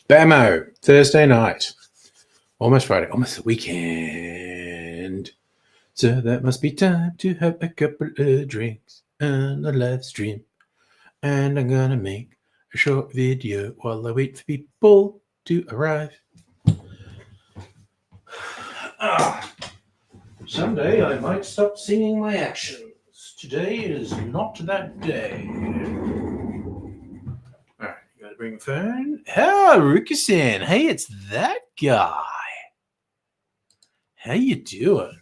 Bammo, Thursday night. Almost Friday, almost the weekend. So that must be time to have a couple of drinks and a live stream. And I'm gonna make a short video while I wait for people to arrive. Someday I might stop singing my actions. Today is not that day. Alright, you gotta bring the phone. Oh, Rukusin. Hey, it's that guy. How you doing?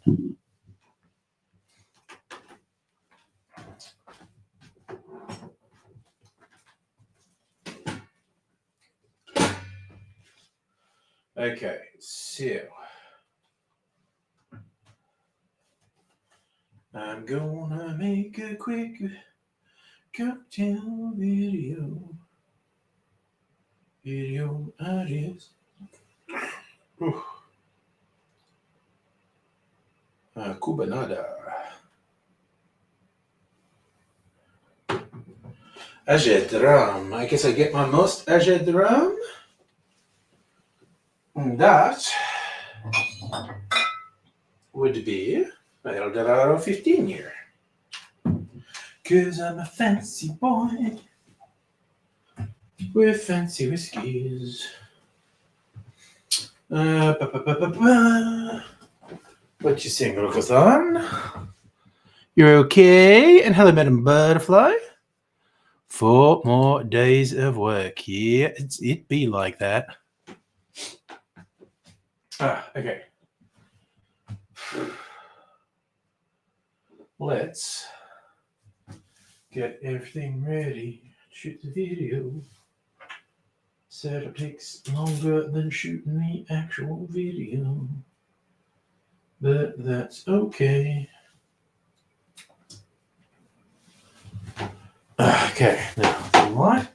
Okay, so I'm gonna make a quick cocktail video. Video ideas. Cubanada. Ajay drum. I guess I get my most Ajay drum. That would be my Eldorado 15 year. Cause I'm a fancy boy with fancy whiskeys. What you saying, Rokosan? You're okay? And hello, Madam Butterfly. 4 more days of work. Yeah, it be like that. Okay. Let's get everything ready. Shoot the video. Setup takes longer than shooting the actual video. But that's okay. Okay, now the light.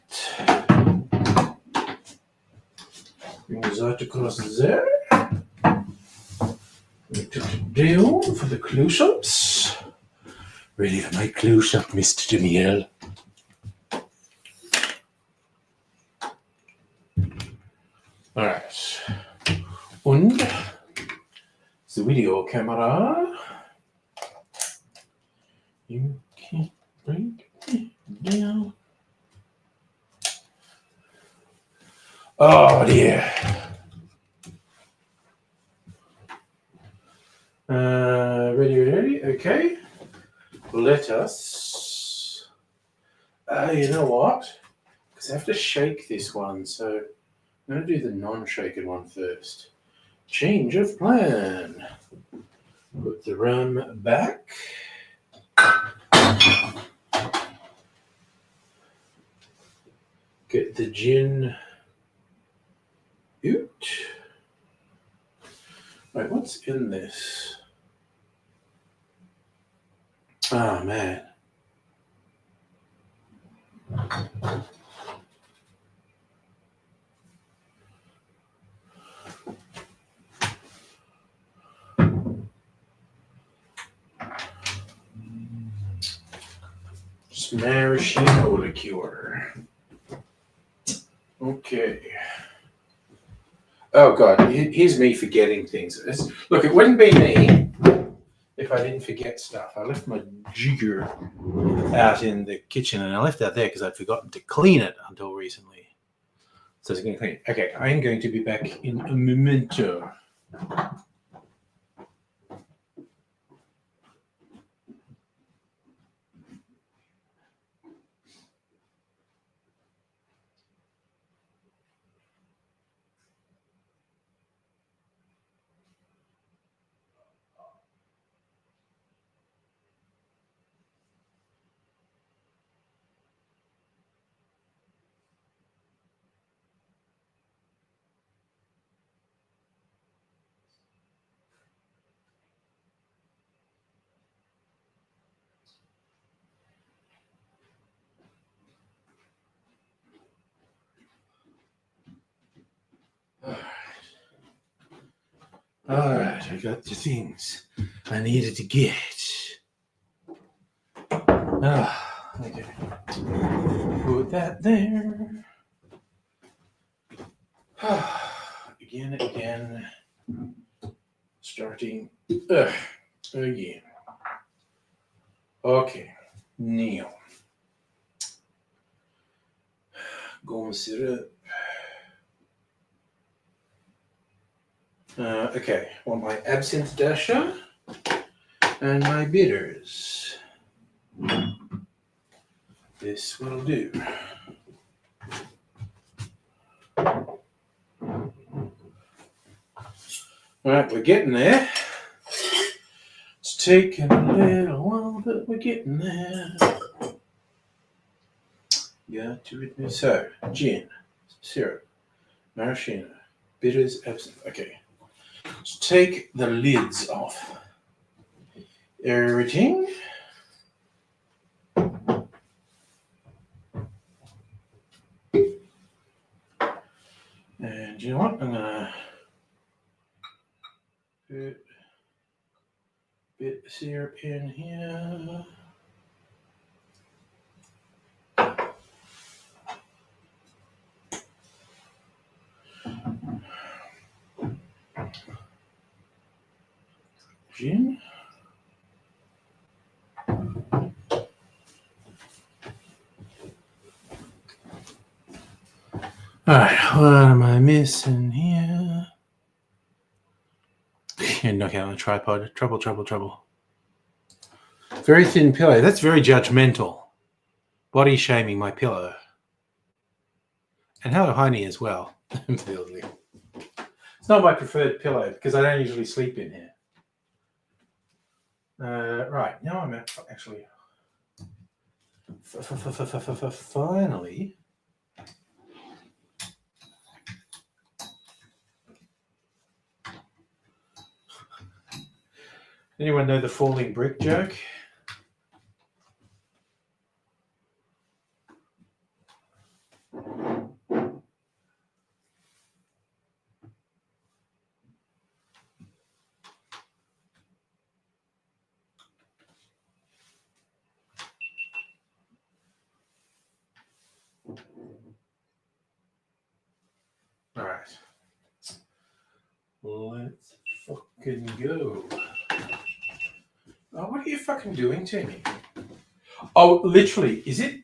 Bring the light across there. We took it down for the close-ups. Ready for my close-up, Mr. DeMille. Alright. Und the video camera. You can bring it down. Oh dear. Ready. Okay. Let us. You know what? Because I have to shake this one, so I'm going to do the non-shaken one first. Change of plan. Put the rum back. Get the gin out. Right, what's in this? Oh, man. Just maraschino liqueur. Okay. Oh, God. Here's me forgetting things. Look, it wouldn't be me if I didn't forget stuff. I left my jigger out in the kitchen, and I left that there because I'd forgotten to clean it until recently. So it's going to clean it. Okay, I'm going to be back in a momento. Alright, I got the things I needed to get. Okay. Put that there. Again. Starting again. Okay. Now. Gum syrup. Okay. Want my absinthe dasher and my bitters. This will do. Alright, we're getting there. It's taking a little while, but we're getting there. Got to admit. So, gin, syrup, maraschino, bitters, absinthe. Okay. Let's take the lids off everything. And you know what? I'm gonna put a bit of syrup in here. Gin. Alright, what am I missing here? And knock out my tripod. Trouble. Very thin pillow. That's very judgmental. Body shaming my pillow. And hello, Heine, as well. It's not my preferred pillow because I don't usually sleep in here. Right, now I'm actually finally. Anyone know the falling brick joke? All right. Let's fucking go. Oh, what are you fucking doing to me? Oh, literally, is it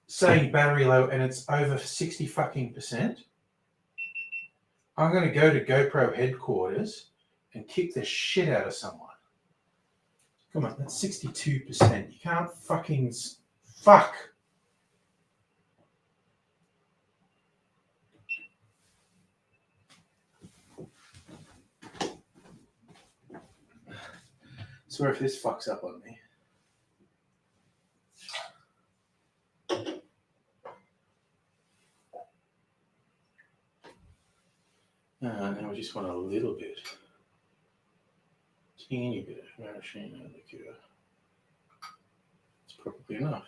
saying battery low and it's over 60 fucking %? I'm going to go to GoPro headquarters and kick the shit out of someone. Come on, that's 62%. You can't fucking... Fuck! Sorry if this fucks up on me. Now we just want a little bit. Teeny bit of maraschino liqueur. It's probably enough.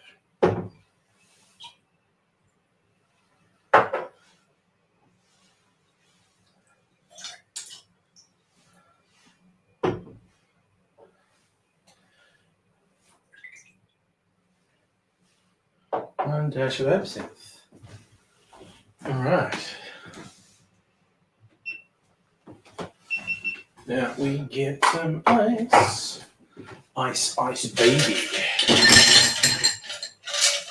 One dash of absinthe. All right. Now we get some ice. Ice, baby.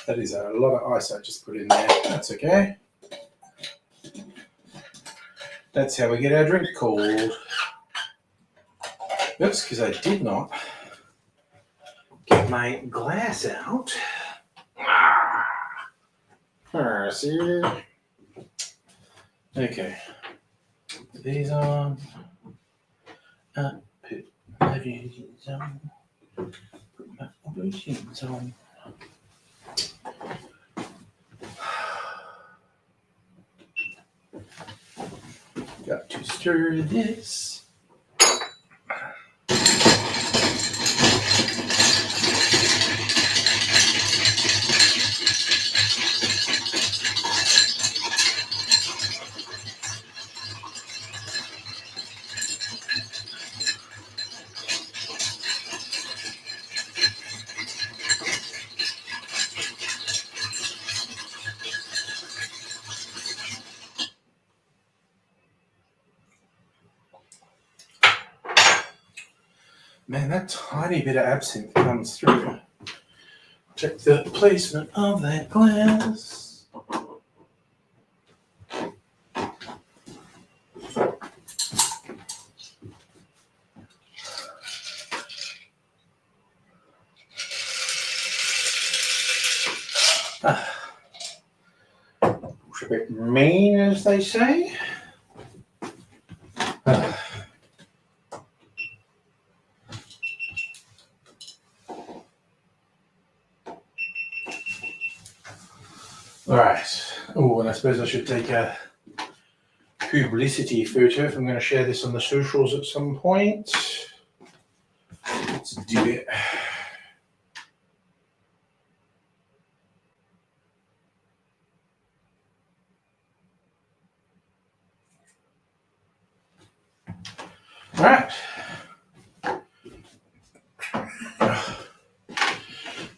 That is a lot of ice I just put in there. That's okay. That's how we get our drink cold. Oops, because I did not get my glass out. See? Okay. Put these on. Put my jeans on. Put my blue jeans on. Got to stir this. Man, that tiny bit of absinthe comes through. Check the placement of that glass. It's a bit mean, as they say. All right. Oh, and I suppose I should take a publicity photo if I'm going to share this on the socials at some point. Let's do it. All right.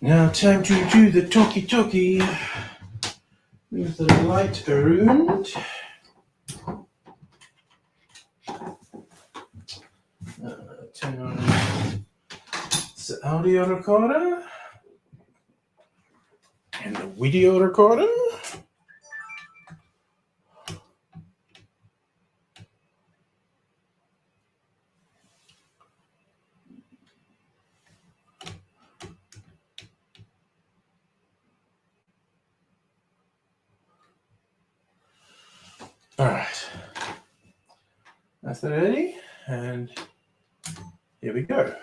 Now time to do the talkie. Move the light around. Turn on the audio recorder and the video recorder. All right, that's that ready, and here we go.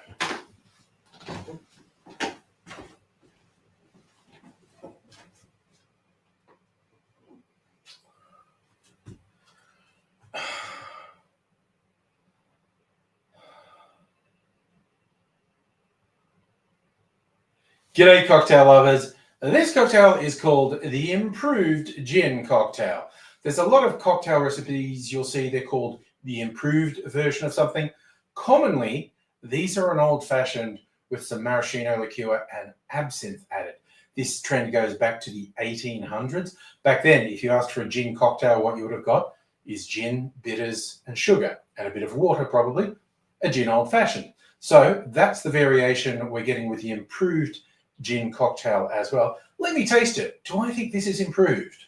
G'day, cocktail lovers. This cocktail is called the Improved Gin Cocktail. There's a lot of cocktail recipes you'll see they're called the improved version of something. Commonly, these are an old-fashioned with some maraschino liqueur and absinthe added. This trend goes back to the 1800s. Back then, if you asked for a gin cocktail, what you would have got is gin, bitters, and sugar, and a bit of water probably, a gin old-fashioned. So that's the variation we're getting with the improved gin cocktail as well. Let me taste it. Do I think this is improved?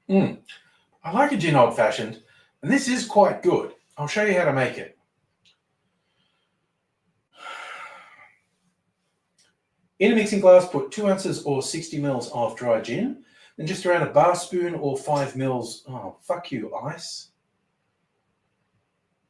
I like a gin old-fashioned, and this is quite good. I'll show you how to make it. In a mixing glass, put 2 ounces or 60 mils of dry gin, then just around a bar spoon or 5 mils. Oh, fuck you, ice.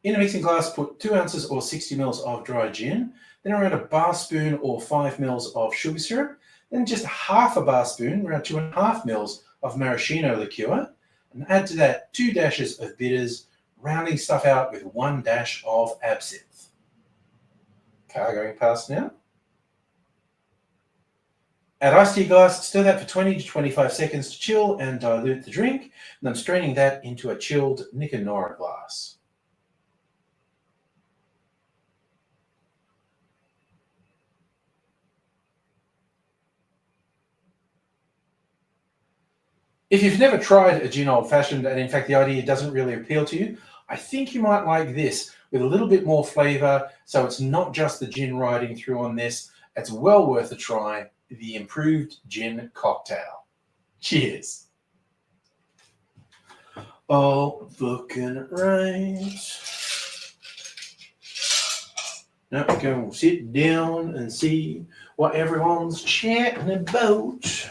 In a mixing glass, put 2 ounces or 60 mils of dry gin, then around a bar spoon or 5 mils of sugar syrup, then just half a bar spoon, around 2.5 mils of maraschino liqueur, and add to that 2 dashes of bitters, rounding stuff out with 1 dash of absinthe. Car going past now. Add iced tea glass, stir that for 20 to 25 seconds to chill and dilute the drink, and I'm straining that into a chilled Nick and Nora glass. If you've never tried a gin old-fashioned, and in fact the idea doesn't really appeal to you, I think you might like this with a little bit more flavour, so it's not just the gin riding through on this. It's well worth a try, the Improved Gin Cocktail. Cheers. All looking right. Now we're going to sit down and see what everyone's chatting about.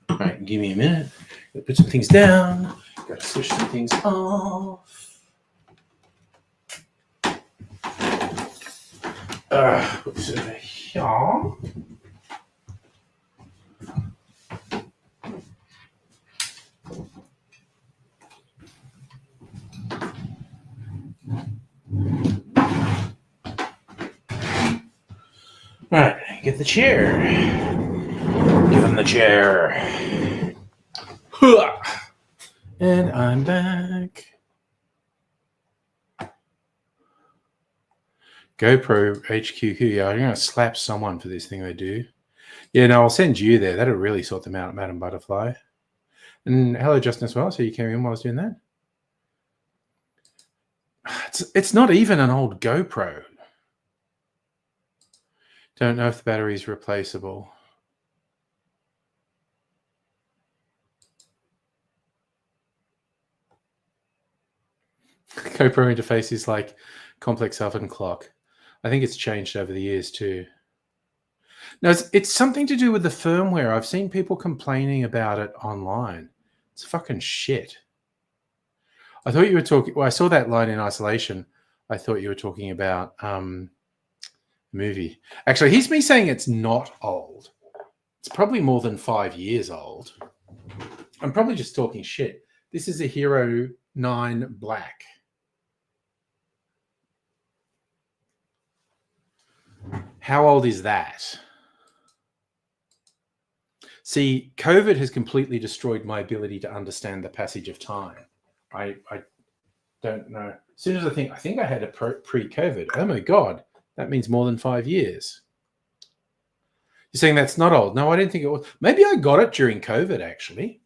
All right, give me a minute. Gotta put some things down. Gotta switch some things off. Put this over here. All right, get the chair. Give him the chair. And I'm back. GoPro HQQ. Yeah, I'm going to slap someone for this thing they do. Yeah, no, I'll send you there. That'll really sort them out, Madam Butterfly. And hello, Justin, as well. So you came in while I was doing that. It's not even an old GoPro. Don't know if the battery is replaceable. GoPro interface is like complex oven clock. I think it's changed over the years too. No, it's something to do with the firmware. I've seen people complaining about it online. It's fucking shit. I thought you were talking. Well, I saw that line in isolation. I thought you were talking about movie. Actually, here's me saying it's not old. It's probably more than 5 years old. I'm probably just talking shit. This is a Hero 9 Black. How old is that? See, COVID has completely destroyed my ability to understand the passage of time. I don't know. As soon as I think I had a pre-COVID. Oh my God, that means more than 5 years. You're saying that's not old? No, I didn't think it was. Maybe I got it during COVID, actually.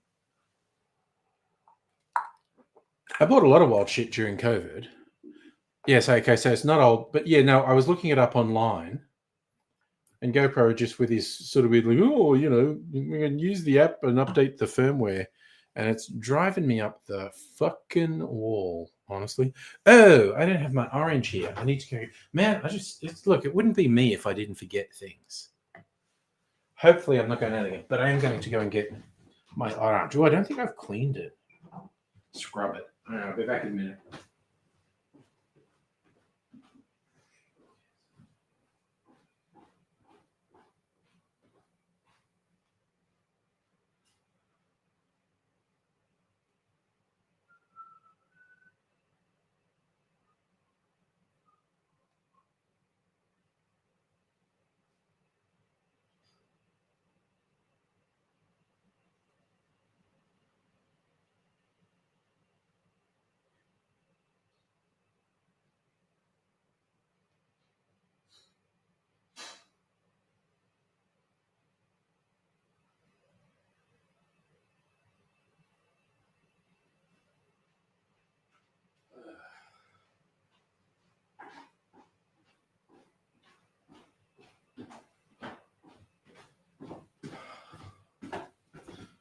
I bought a lot of wild shit during COVID. Yes, okay, so it's not old. But yeah, no, I was looking it up online. And GoPro just with his sort of weird, like, oh, you know, we can use the app and update the firmware. And it's driving me up the fucking wall, honestly. Oh, I don't have my orange here. I need to go. Man, look, it wouldn't be me if I didn't forget things. Hopefully I'm not going out again, but I am going to go and get my orange. Oh, I don't think I've cleaned it. Scrub it. All right, I'll be back in a minute.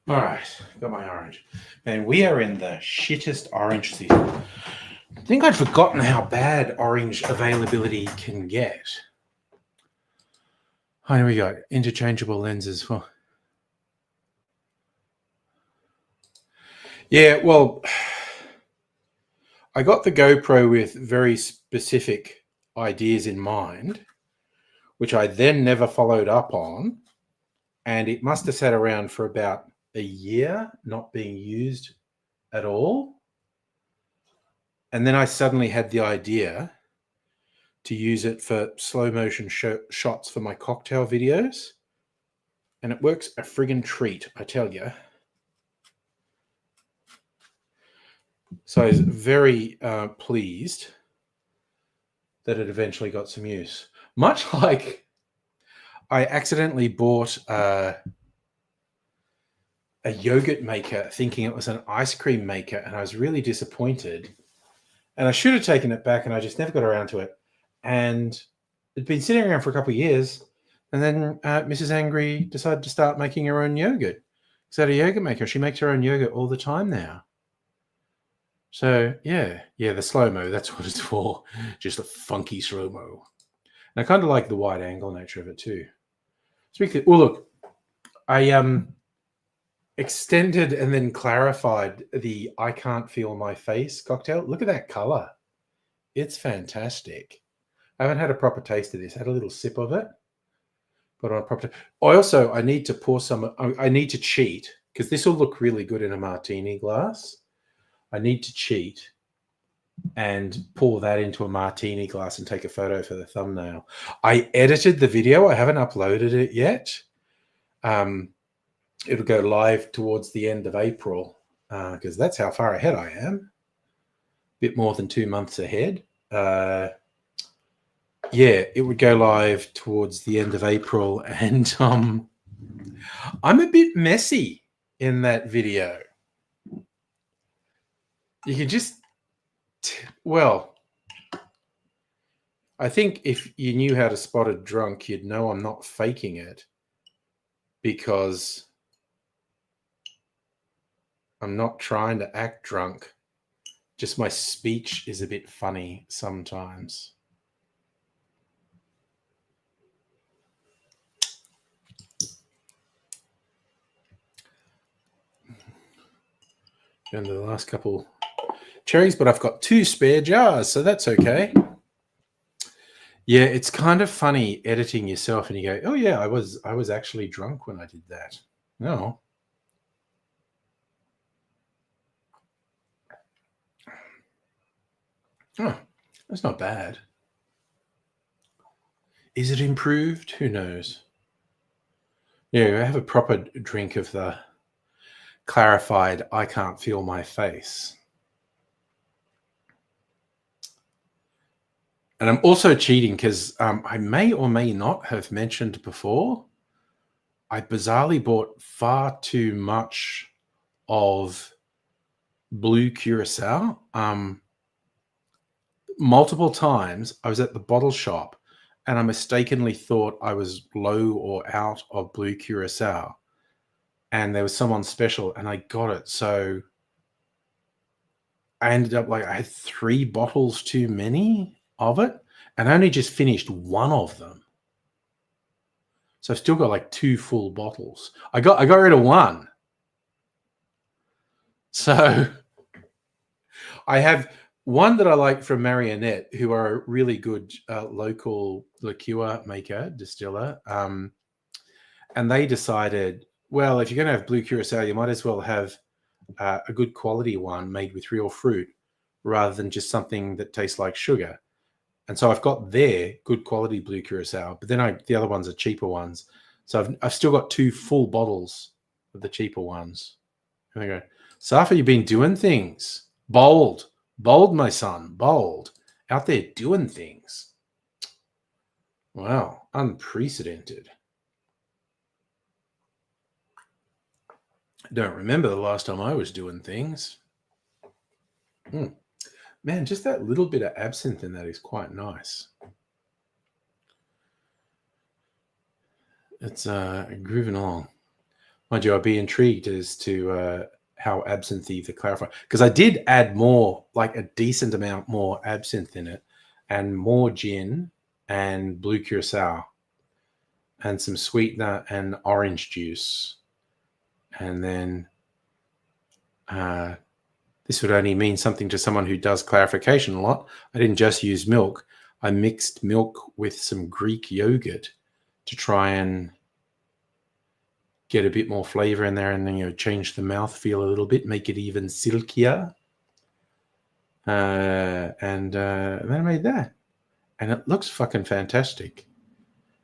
All right, got my orange. Man, we are in the shittest orange season. I think I'd forgotten how bad orange availability can get. Oh, here we go. Interchangeable lenses. Well, yeah, well, I got the GoPro with very specific ideas in mind, which I then never followed up on. And it must have sat around for about a year, not being used at all. And then I suddenly had the idea to use it for slow motion shots for my cocktail videos. And it works a friggin' treat, I tell you. So I was very pleased that it eventually got some use. Much like I accidentally bought a yogurt maker thinking it was an ice cream maker, and I was really disappointed. And I should have taken it back, and I just never got around to it. And it'd been sitting around for a couple of years, and then Mrs. Angry decided to start making her own yogurt. She's had a yogurt maker. She makes her own yogurt all the time now. So, yeah, the slow-mo, that's what it's for. Just a funky slow-mo. And I kind of like the wide angle nature of it too. Look, I extended and then clarified the I can't feel my face cocktail. Look at that color. It's fantastic. I haven't had a proper taste of this. I had a little sip of it. But on a proper I need to pour some. I need to cheat because this will look really good in a martini glass. I need to cheat and pour that into a martini glass and take a photo for the thumbnail. I edited the video. I haven't uploaded it yet. It'll go live towards the end of April because that's how far ahead I am. A bit more than 2 months ahead. It would go live towards the end of April. And I'm a bit messy in that video. You can just, I think if you knew how to spot a drunk, you'd know I'm not faking it, because I'm not trying to act drunk. Just my speech is a bit funny sometimes. Down to the last couple cherries, but I've got 2 spare jars, so that's okay. Yeah, it's kind of funny editing yourself and you go, oh yeah, I was actually drunk when I did that. No. Oh, that's not bad. Is it improved? Who knows? Yeah, I have a proper drink of the clarified I can't feel my face. And I'm also cheating because I may or may not have mentioned before, I bizarrely bought far too much of blue curacao. Multiple times I was at the bottle shop and I mistakenly thought I was low or out of blue curacao. And there was someone special and I got it. So I ended up like I had 3 bottles too many of it and I only just finished one of them. So I've still got like 2 full bottles. I got rid of one. So I have one that I like from Marionette, who are a really good local liqueur maker, distiller. And they decided, well, if you're going to have blue curacao, you might as well have a good quality one made with real fruit rather than just something that tastes like sugar. And so I've got their good quality blue curacao, but then the other ones are cheaper ones. So I've still got 2 full bottles of the cheaper ones. And I go, Safa, you've been doing things. Bold, my son, bold. Out there doing things. Wow, unprecedented. I don't remember the last time I was doing things. Man, just that little bit of absinthe in that is quite nice. It's grooving along. Mind you, I'd be intrigued as to how absinthe the clarify, because I did add more, like a decent amount more absinthe in it, and more gin and blue curacao, and some sweetener and orange juice, and then this would only mean something to someone who does clarification a lot. I didn't just use milk. I mixed milk with some Greek yogurt to try and get a bit more flavor in there and then, change the mouthfeel a little bit, make it even silkier. And then I made that. And it looks fucking fantastic.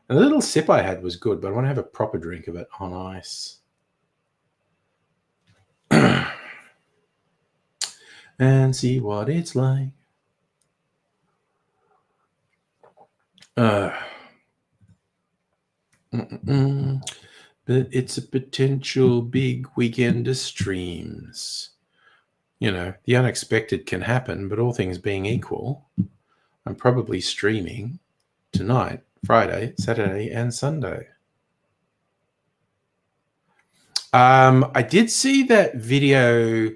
And the little sip I had was good, but I want to have a proper drink of it on ice. And see what it's like. But it's a potential big weekend of streams. The unexpected can happen, but all things being equal, I'm probably streaming tonight, Friday, Saturday, and Sunday. I did see that video.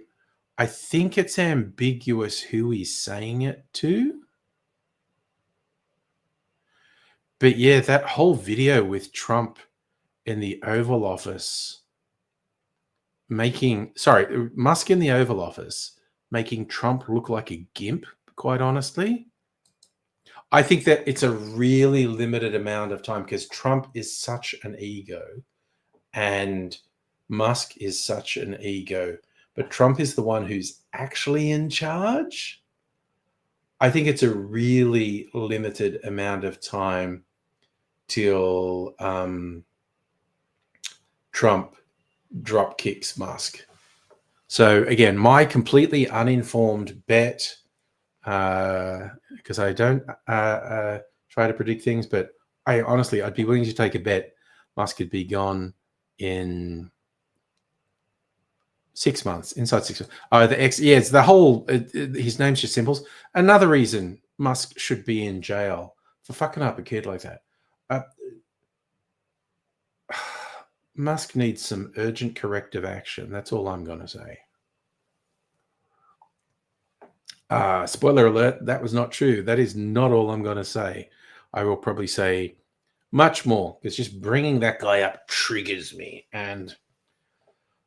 I think it's ambiguous who he's saying it to. But yeah, that whole video with Trump in the Oval Office Musk in the Oval Office making Trump look like a gimp, quite honestly. I think that it's a really limited amount of time because Trump is such an ego and Musk is such an ego, but Trump is the one who's actually in charge. I think it's a really limited amount of time till Trump drop kicks Musk. So again, my completely uninformed bet, because I don't try to predict things, but I'd be willing to take a bet Musk could be gone in 6 months, inside 6 months. It's the whole, his name's just symbols. Another reason Musk should be in jail, for fucking up a kid like that. Musk needs some urgent corrective action. That's all I'm going to say. Spoiler alert, that was not true. That is not all I'm going to say. I will probably say much more, because just bringing that guy up triggers me, and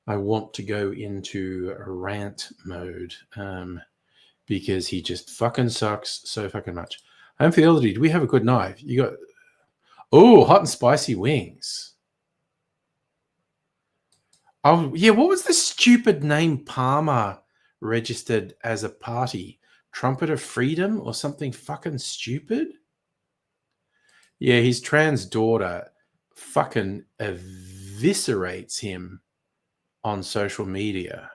I want to go into rant mode because he just fucking sucks so fucking much. Home Fidelity, do we have a good knife? You got, hot and spicy wings. Oh, yeah, what was the stupid name Palmer registered as a party? Trumpet of Freedom or something fucking stupid? Yeah, his trans daughter fucking eviscerates him on social media.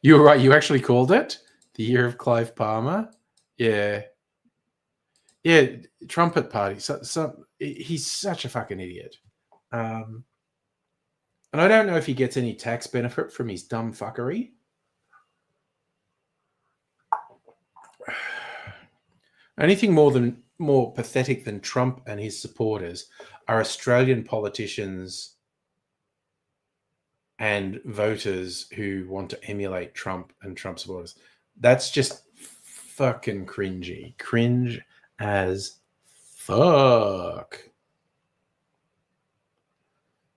You were right. You actually called it the year of Clive Palmer. Yeah. Yeah. Trumpet party. He's such a fucking idiot. And I don't know if he gets any tax benefit from his dumb fuckery. Anything more pathetic than Trump and his supporters are Australian politicians and voters who want to emulate Trump and Trump supporters. That's just fucking cringy. Cringe as fuck.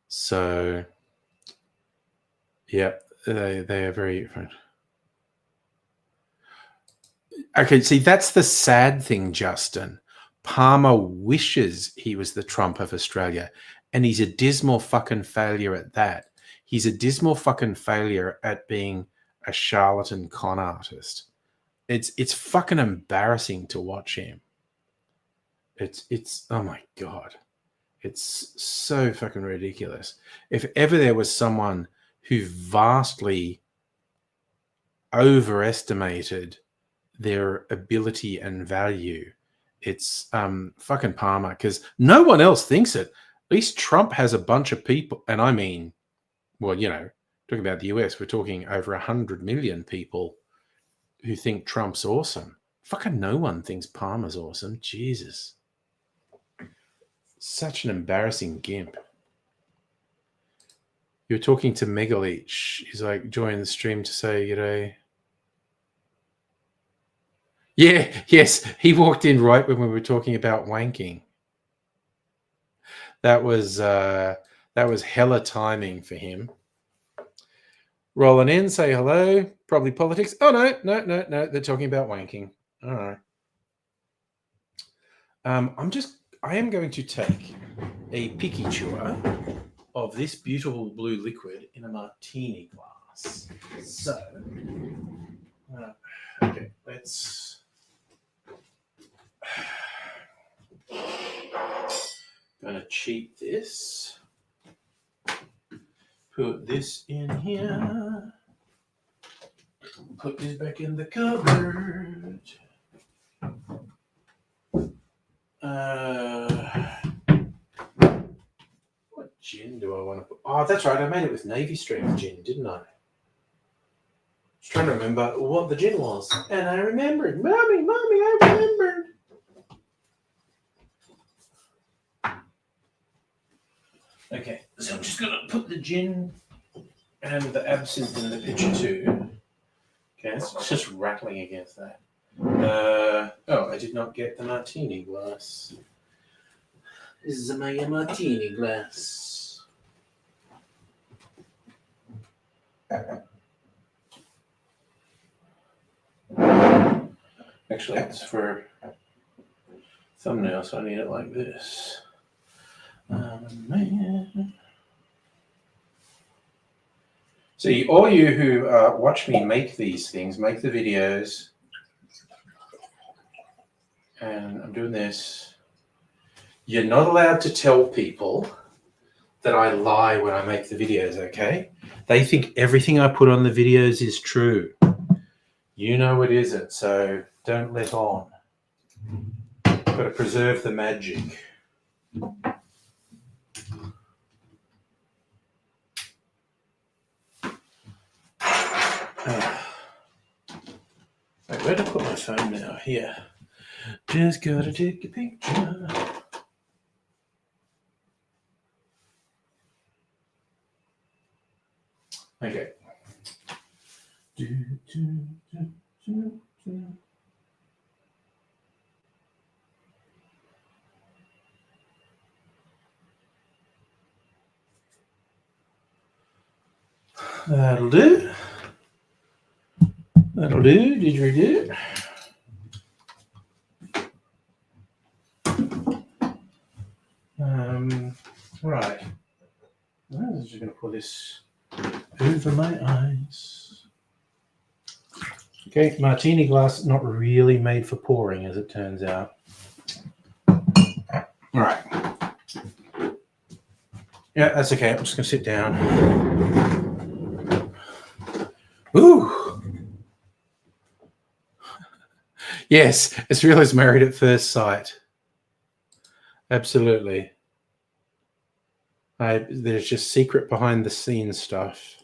So, yeah, they are very... Okay, see, that's the sad thing, Justin. Palmer wishes he was the Trump of Australia, and he's a dismal fucking failure at that. He's a dismal fucking failure at being a charlatan con artist. It's fucking embarrassing to watch him. It's oh my God. It's so fucking ridiculous. If ever there was someone who vastly overestimated their ability and value, it's fucking Palmer, because no one else thinks it. At least Trump has a bunch of people, and I mean, well, you know, talking about the US, we're talking over 100 million people who think Trump's awesome. Fucking no one thinks Palmer's awesome. Jesus. Such an embarrassing gimp. You're talking to Megaleach. He's like, join the stream to say, you know. Yeah, yes, he walked in right when we were talking about wanking. That was hella timing for him. Rolling in, say hello. Probably politics. Oh no, they're talking about wanking. All right. I am going to take a picky tour of this beautiful blue liquid in a martini glass. So, okay, let's. Gonna cheat this. Put this in here. Put this back in the cupboard. What gin do I want to put? Oh, that's right. I made it with Navy Strength gin, didn't I? I was trying to remember what the gin was. And I remembered. Mommy, I remembered. Okay, so I'm just going to put the gin and the absinthe in the pitcher too. Okay, it's just rattling against that. I did not get the martini glass. This is my martini glass. Actually, it's for thumbnail, so I need it like this. Man. See, all you who watch me make these things, make the videos, and I'm doing this, you're not allowed to tell people that I lie when I make the videos, okay? They think everything I put on the videos is true. You know it isn't, so don't let on. Got to preserve the magic. Wait, where did I put my phone now? Here. Just gotta take a picture. Okay. That'll do. That'll do. Didgeridoo. Right. I'm just going to pour this over my eyes. Okay, martini glass, not really made for pouring, as it turns out. All right. Yeah, that's okay. I'm just going to sit down. Ooh. Yes, it's real as Married at First Sight. Absolutely. There's just secret behind the scenes stuff.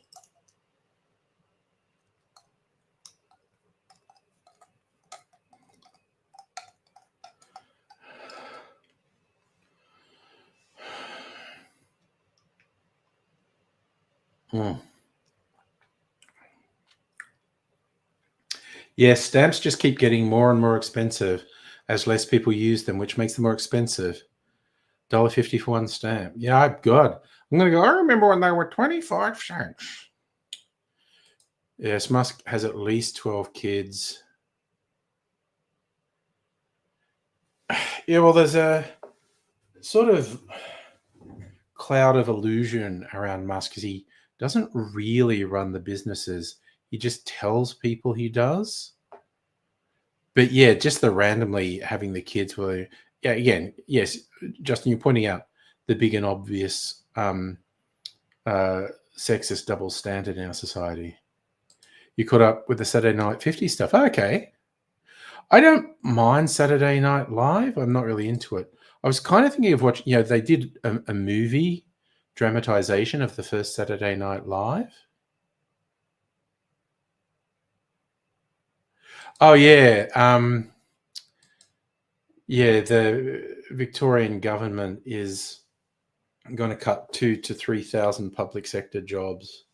Yeah, stamps just keep getting more and more expensive as less people use them, which makes them more expensive. $1.50 for one stamp. Yeah, God. I'm going to go, I remember when they were 25 cents. Yes, Musk has at least 12 kids. Yeah, well, there's a sort of cloud of illusion around Musk because he doesn't really run the businesses. He just tells people he does. But yeah, just the randomly having the kids were, yeah, again, yes, Justin, you're pointing out the big and obvious sexist double standard in our society. You caught up with the Saturday Night 50 stuff. Okay. I don't mind Saturday Night Live. I'm not really into it. I was kind of thinking of watching, they did a movie dramatization of the first Saturday Night Live. Oh, yeah. The Victorian government is going to cut 2,000 to 3,000 public sector jobs.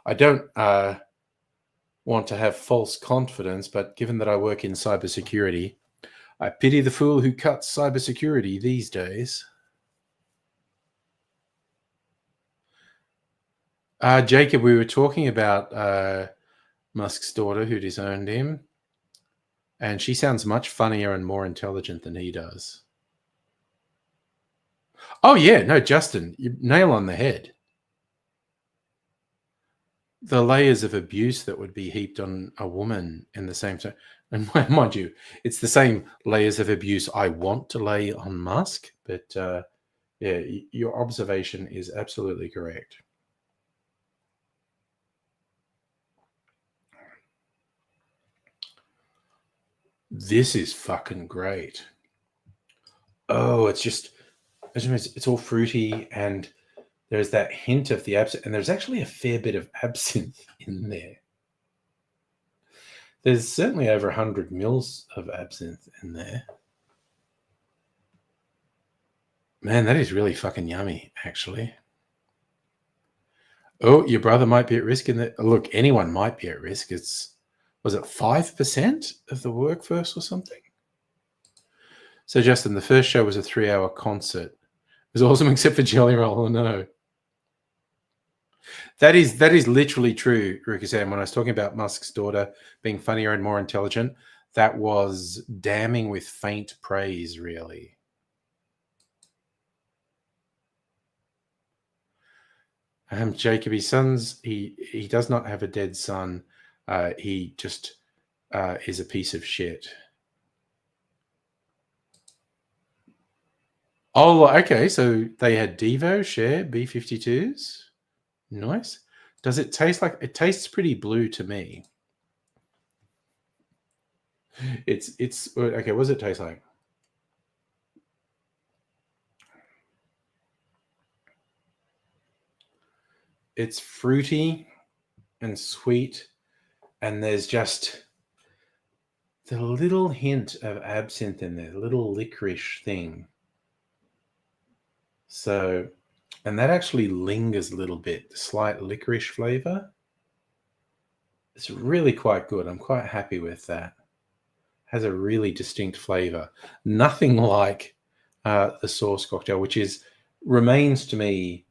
I don't want to have false confidence, but given that I work in cybersecurity, I pity the fool who cuts cybersecurity these days. Jacob, we were talking about Musk's daughter who disowned him, and she sounds much funnier and more intelligent than he does. Oh, yeah. No, Justin, you nail on the head. The layers of abuse that would be heaped on a woman in the same time. And mind you, it's the same layers of abuse I want to lay on Musk. But yeah, your observation is absolutely correct. This is fucking great. Oh, it's all fruity and there's that hint of the absinthe. And there's actually a fair bit of absinthe in there. There's certainly over 100 mils of absinthe in there. Man, that is really fucking yummy, actually. Oh, your brother might be at risk in that. Look, anyone might be at risk. Was it 5% of the workforce or something? So, Justin, the first show was a 3-hour concert. It was awesome, except for Jelly Roll. Oh no. That is literally true, Rukasam. When I was talking about Musk's daughter being funnier and more intelligent, that was damning with faint praise, really. Jacob, his sons, he does not have a dead son. He just is a piece of shit. Oh, okay. So they had Devo, Share, B-52s. Nice. Does it taste like... It tastes pretty blue to me. It's okay. What does it taste like? It's fruity and sweet, and there's just the little hint of absinthe in there, the little licorice thing. So, and that actually lingers a little bit, the slight licorice flavor. It's really quite good. I'm quite happy with that. Has a really distinct flavor. Nothing like the sauce cocktail, which remains to me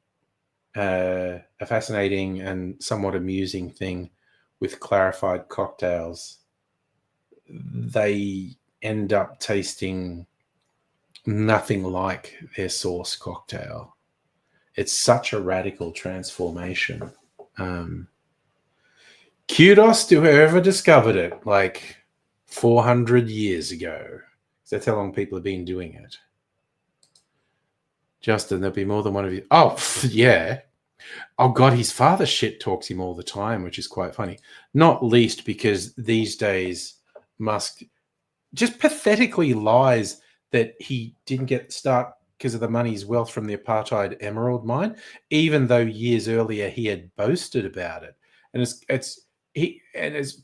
a fascinating and somewhat amusing thing with clarified cocktails. They end up tasting nothing like their sauce cocktail. It's such a radical transformation. Kudos to whoever discovered it, like 400 years ago. That's how long people have been doing it. Justin, there'll be more than one of you. Oh, yeah. Oh, God, his father shit talks him all the time, which is quite funny. Not least because these days Musk just pathetically lies that he didn't get the start because of the money's wealth from the apartheid emerald mine, even though years earlier he had boasted about it. And it's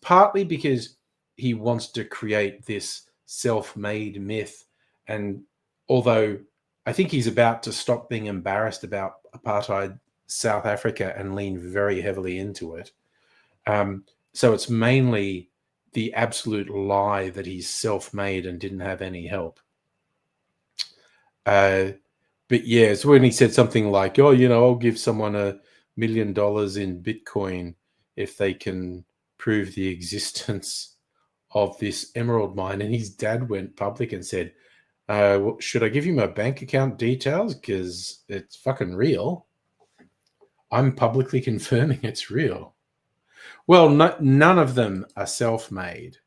partly because he wants to create this self-made myth. And although I think he's about to stop being embarrassed about apartheid South Africa and lean very heavily into it. So it's mainly the absolute lie that he's self-made and didn't have any help. But yeah, so when he said something like, oh, I'll give someone $1 million in Bitcoin if they can prove the existence of this emerald mine. And his dad went public and said, should I give you my bank account details? Because it's fucking real. I'm publicly confirming it's real. Well, none of them are self-made.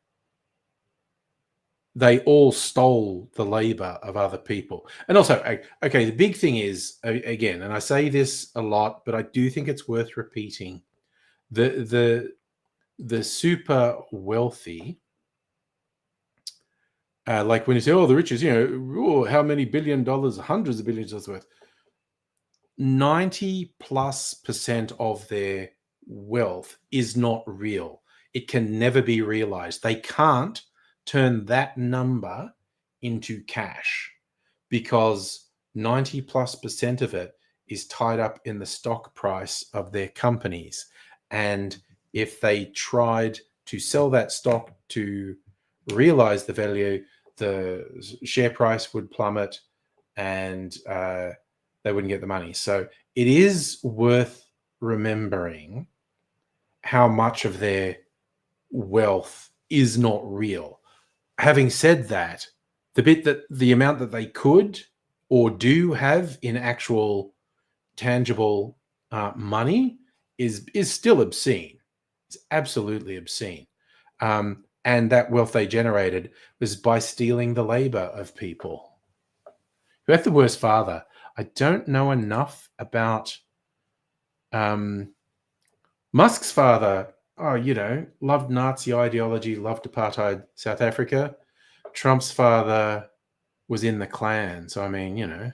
They all stole the labor of other people. And also, okay, the big thing is, again, and I say this a lot, but I do think it's worth repeating, the super wealthy, like when you say, oh, the richest, how many $1 billion, hundreds of billions dollars worth, 90+% of their wealth is not real. It can never be realized. They can't turn that number into cash because 90+% of it is tied up in the stock price of their companies. And if they tried to sell that stock to realize the value, the share price would plummet and they wouldn't get the money. So it is worth remembering how much of their wealth is not real. Having said that, the amount that they could or do have in actual tangible money is still obscene. It's absolutely obscene. And that wealth they generated was by stealing the labor of people. Who had the worst father? I don't know enough about Musk's father. Oh, loved Nazi ideology, loved apartheid South Africa. Trump's father was in the Klan. So, I mean,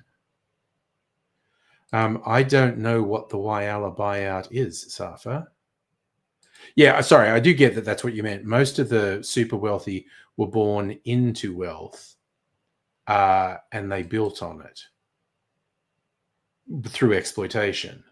I don't know what the Whyalla buyout is, Safa. Yeah, sorry, I do get that that's what you meant. Most of the super wealthy were born into wealth and they built on it through exploitation.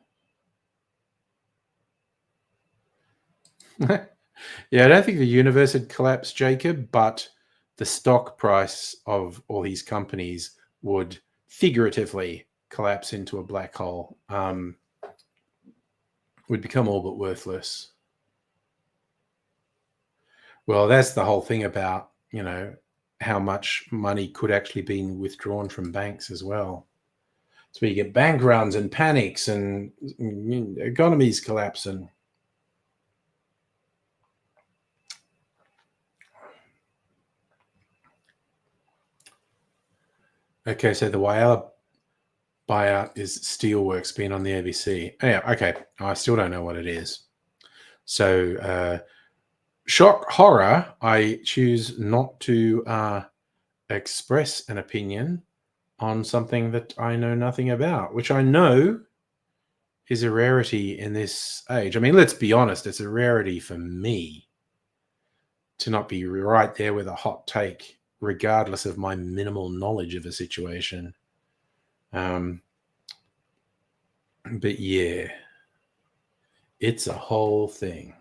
Yeah, I don't think the universe had collapsed, Jacob, but the stock price of all these companies would figuratively collapse into a black hole, would become all but worthless. Well, that's the whole thing about, how much money could actually be withdrawn from banks as well. So you get bank runs and panics and economies collapsing. Okay, so the Whyalla buyout is Steelworks being on the ABC. Yeah, okay. I still don't know what it is. So, shock, horror, I choose not to express an opinion on something that I know nothing about, which I know is a rarity in this age. I mean, let's be honest, it's a rarity for me. to not be right there with a hot take, regardless of my minimal knowledge of a situation. But yeah, it's a whole thing.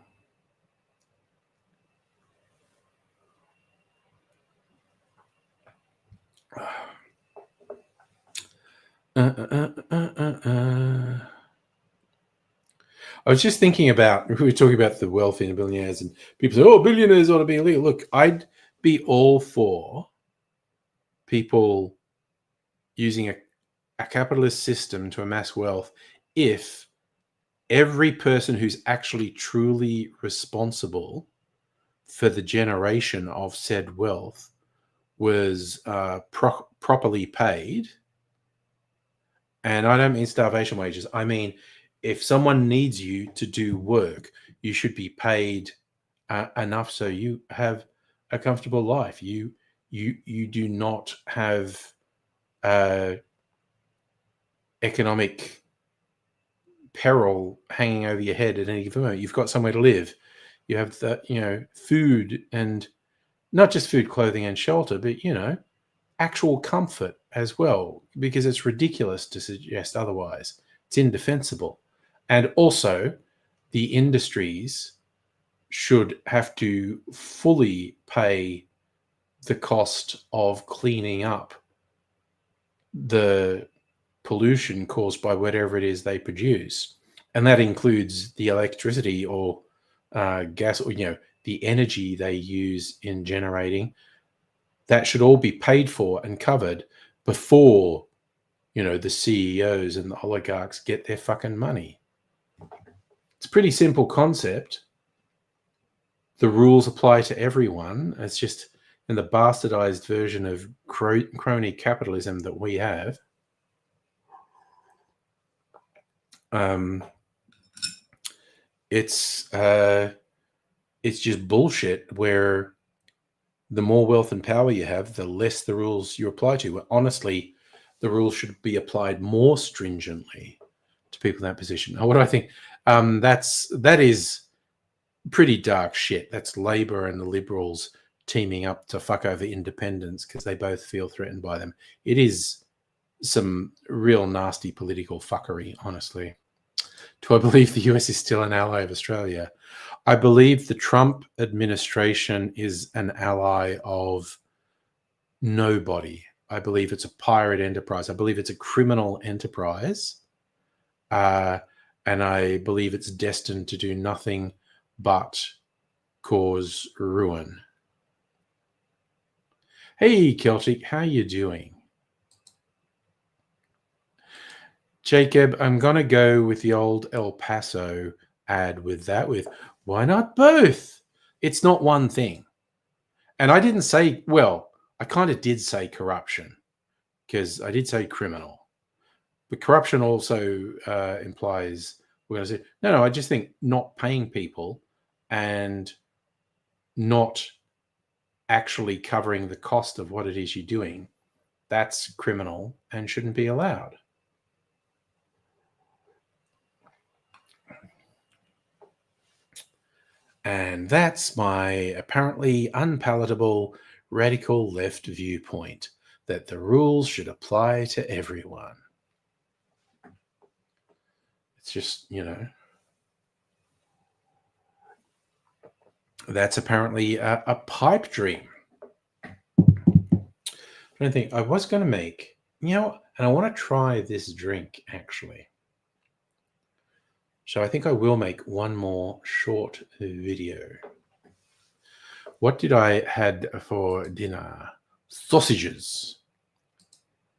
I was just thinking about, we were talking about the wealthy and billionaires, and people say, oh, billionaires ought to be illegal. Look, I'd be all for people using a capitalist system to amass wealth if every person who's actually truly responsible for the generation of said wealth was properly paid. And I don't mean starvation wages. I mean, if someone needs you to do work, you should be paid enough so you have a comfortable life. You do not have economic peril hanging over your head at any given moment. You've got somewhere to live. You have the, food, and not just food, clothing, and shelter, but actual comfort as well, because it's ridiculous to suggest otherwise. It's indefensible. And also, the industries should have to fully pay the cost of cleaning up the pollution caused by whatever it is they produce. And that includes the electricity or gas, or the energy they use in generating. That should all be paid for and covered before the CEOs and the oligarchs get their fucking money. It's a pretty simple concept. The rules apply to everyone. It's just in the bastardized version of crony capitalism that we have. It's just bullshit where the more wealth and power you have, the less the rules you apply to. Honestly, the rules should be applied more stringently to people in that position. What do I think? That is pretty dark shit. That's Labor and the Liberals teaming up to fuck over independents because they both feel threatened by them. It is some real nasty political fuckery, honestly. Do I believe the US is still an ally of Australia? I believe the Trump administration is an ally of nobody. I believe it's a pirate enterprise. I believe it's a criminal enterprise. And I believe it's destined to do nothing but cause ruin. Hey, Celtic, how you doing? Jacob, I'm going to go with the old El Paso ad with why not both? It's not one thing. And I didn't say, well, I kind of did say corruption because I did say criminal. But corruption also implies, we're going to say, no, I just think not paying people and not actually covering the cost of what it is you're doing, that's criminal and shouldn't be allowed. And that's my apparently unpalatable radical left viewpoint, that the rules should apply to everyone. It's just, that's apparently a pipe dream. I don't think I was going to make, and I want to try this drink actually. So I think I will make one more short video. What did I had for dinner? Sausages.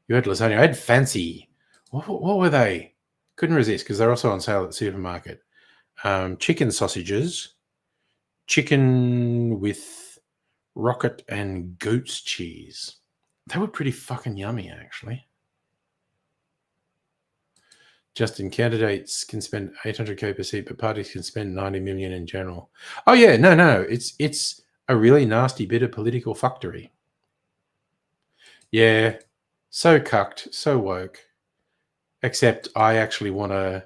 You had lasagna. I had fancy. What were they? Couldn't resist because they're also on sale at the supermarket. Chicken sausages. Chicken with rocket and goat's cheese. They were pretty fucking yummy, actually. Justin, candidates can spend 800K per seat, but parties can spend 90 million in general. Oh yeah, no. It's a really nasty bit of political fuckery. Yeah, so cucked, so woke. Except I actually want to,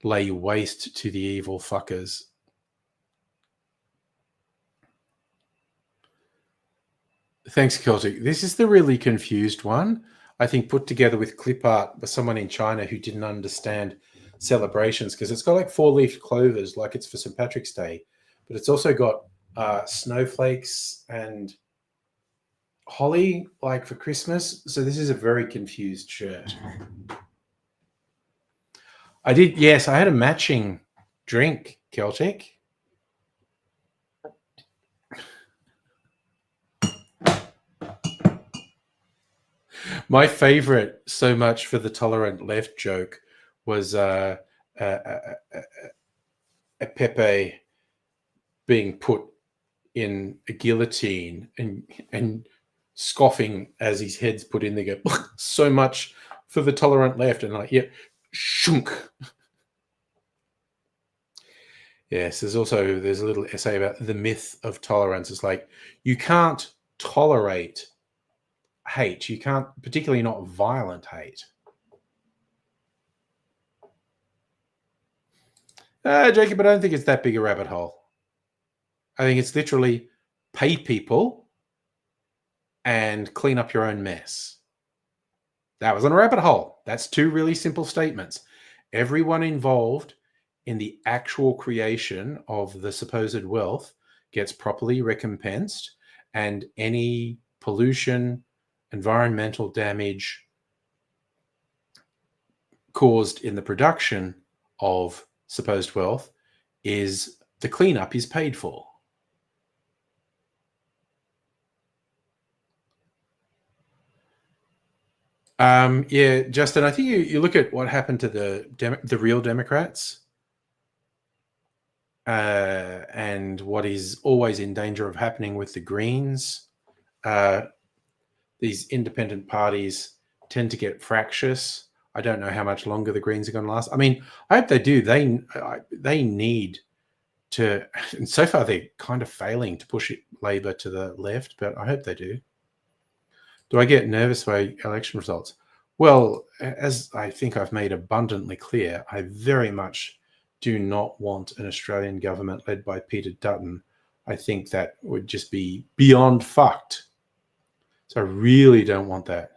lay waste to the evil fuckers. Thanks, Celtic. This is the really confused one, I think, put together with clip art by someone in China who didn't understand celebrations, because it's got like 4-leaf clovers, like it's for St. Patrick's Day, but it's also got snowflakes and holly, like for Christmas. So this is a very confused shirt. Yes, I had a matching drink, Celtic. My favorite, so much for the tolerant left joke, was a Pepe being put in a guillotine and scoffing as his head's put in there. Go, so much for the tolerant left, and like, yep, shunk. Yes, there's a little essay about the myth of tolerance. It's like, you can't tolerate hate. You can't, particularly not violent hate. Jacob, I don't think it's that big a rabbit hole. I think it's literally pay people and clean up your own mess. That wasn't a rabbit hole. That's two really simple statements. Everyone involved in the actual creation of the supposed wealth gets properly recompensed, and any pollution, environmental damage caused in the production of supposed wealth is the cleanup is paid for. Yeah, Justin, I think you look at what happened to the real Democrats and what is always in danger of happening with the Greens. These independent parties tend to get fractious. I don't know how much longer the Greens are going to last. I mean, I hope they do. They need to, and so far they're kind of failing to push Labor to the left, but I hope they do. Do I get nervous by election results? Well, as I think I've made abundantly clear, I very much do not want an Australian government led by Peter Dutton. I think that would just be beyond fucked. So I really don't want that.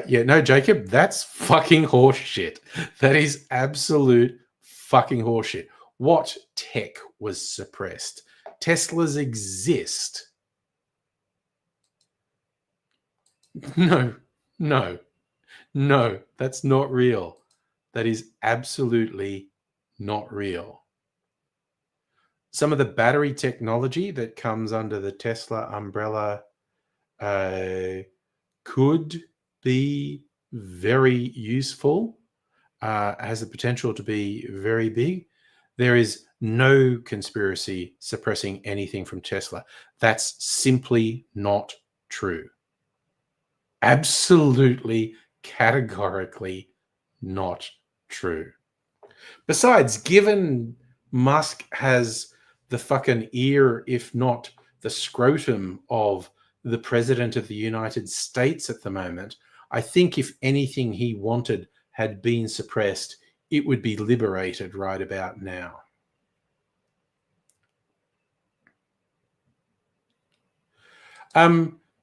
Yeah, no, Jacob, that's fucking horseshit. That is absolute fucking horseshit. What tech was suppressed? Teslas exist. No, that's not real. That is absolutely not real. Some of the battery technology that comes under the Tesla umbrella could be very useful, has the potential to be very big. There is no conspiracy suppressing anything from Tesla. That's simply not true. Absolutely, categorically not true. Besides, given Musk has the fucking ear, if not the scrotum, of the president of the United States at the moment, I think if anything he wanted had been suppressed, it would be liberated right about now.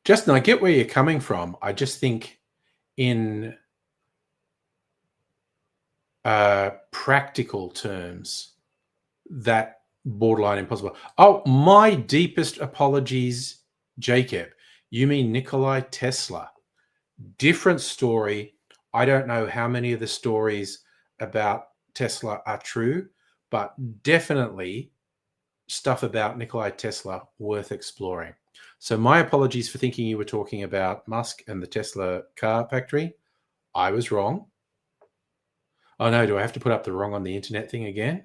Justin, I get where you're coming from. I just think in practical terms, that borderline impossible. Oh, my deepest apologies, Jacob. You mean Nikola Tesla. Different story. I don't know how many of the stories about Tesla are true, but definitely stuff about Nikola Tesla worth exploring. So my apologies for thinking you were talking about Musk and the Tesla car factory. I was wrong. Oh no, do I have to put up the wrong on the internet thing again?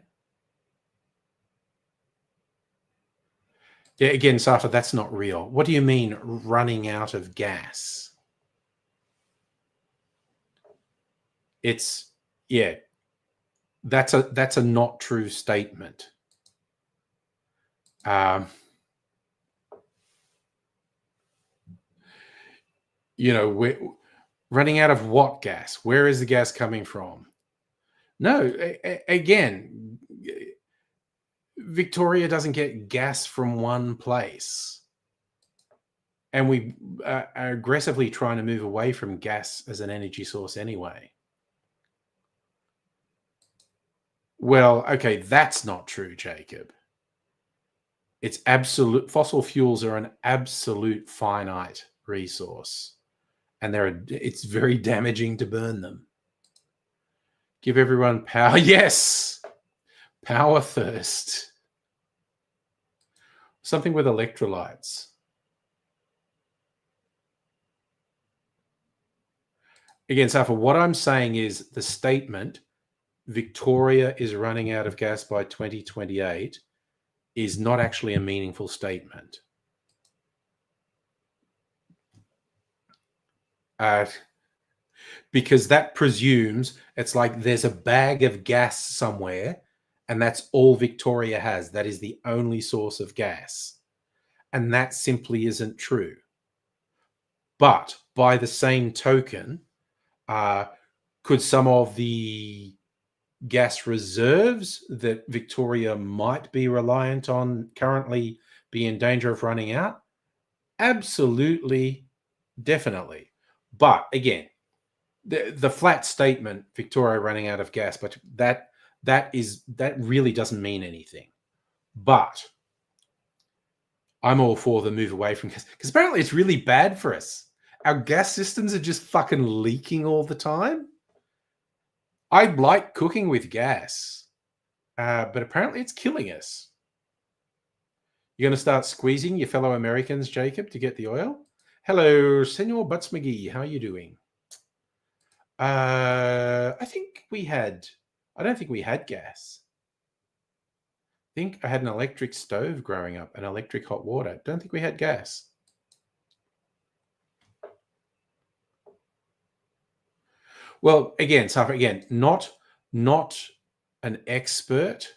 Yeah, again, Safa, that's not real. What do you mean running out of gas? It's, yeah, that's a not true statement. You know, we're running out of what gas? Where is the gas coming from? No, again, Victoria doesn't get gas from one place. And we are aggressively trying to move away from gas as an energy source anyway. Well, okay, that's not true, Jacob. It's absolute. Fossil fuels are an absolute finite resource, and it's very damaging to burn them. Give everyone power. Yes, power thirst. Something with electrolytes. Again, Safa, what I'm saying is the statement Victoria is running out of gas by 2028 is not actually a meaningful statement. Because that presumes it's like there's a bag of gas somewhere and that's all Victoria has. That is the only source of gas. And that simply isn't true. But by the same token, could some of the gas reserves that Victoria might be reliant on currently be in danger of running out? Absolutely, definitely. But again, the flat statement, Victoria running out of gas, but that really doesn't mean anything. But I'm all for the move away from gas, because apparently it's really bad for us. Our gas systems are just fucking leaking all the time. I like cooking with gas, but apparently it's killing us. You're going to start squeezing your fellow Americans, Jacob, to get the oil? Hello, Senor Butts McGee. How are you doing? I don't think we had gas. I think I had an electric stove growing up and electric hot water. Don't think we had gas. Well, again, not an expert,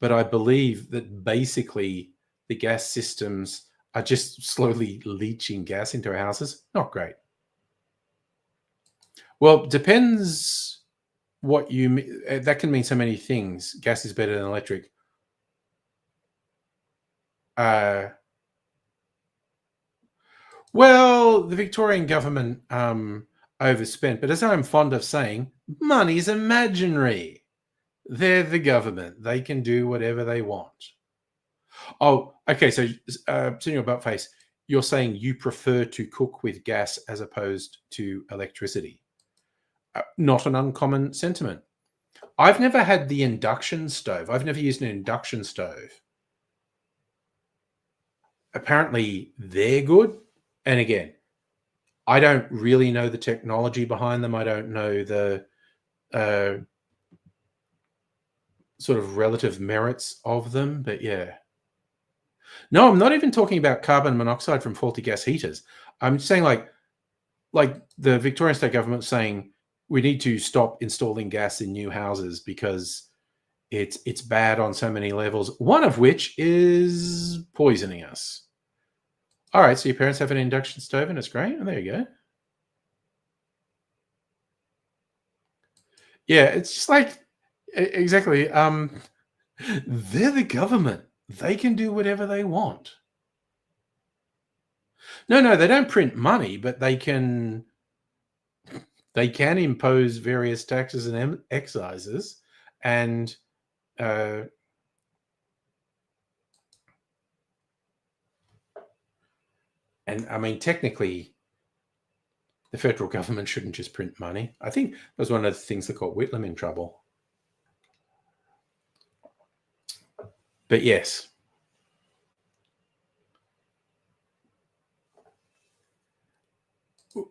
but I believe that basically the gas systems are just slowly leaching gas into our houses. Not great. Well, depends what you mean. That can mean so many things. Gas is better than electric. Well, the Victorian government overspent, but as I'm fond of saying, money's imaginary. They're the government. They can do whatever they want. Oh, okay. So, Senior Buttface, you're saying you prefer to cook with gas as opposed to electricity. Not an uncommon sentiment. I've never had the induction stove. I've never used an induction stove. Apparently, they're good. And again, I don't really know the technology behind them. I don't know the sort of relative merits of them. But yeah. No, I'm not even talking about carbon monoxide from faulty gas heaters. I'm saying like the Victorian state government saying we need to stop installing gas in new houses because it's bad on so many levels, one of which is poisoning us. All right, so your parents have an induction stove and it's great. And there you go. Yeah, it's just like, exactly. They're the government. They can do whatever they want. No, they don't print money, but they can impose various taxes and excises, and I mean, technically, the federal government shouldn't just print money. I think that was one of the things that got Whitlam in trouble. But yes.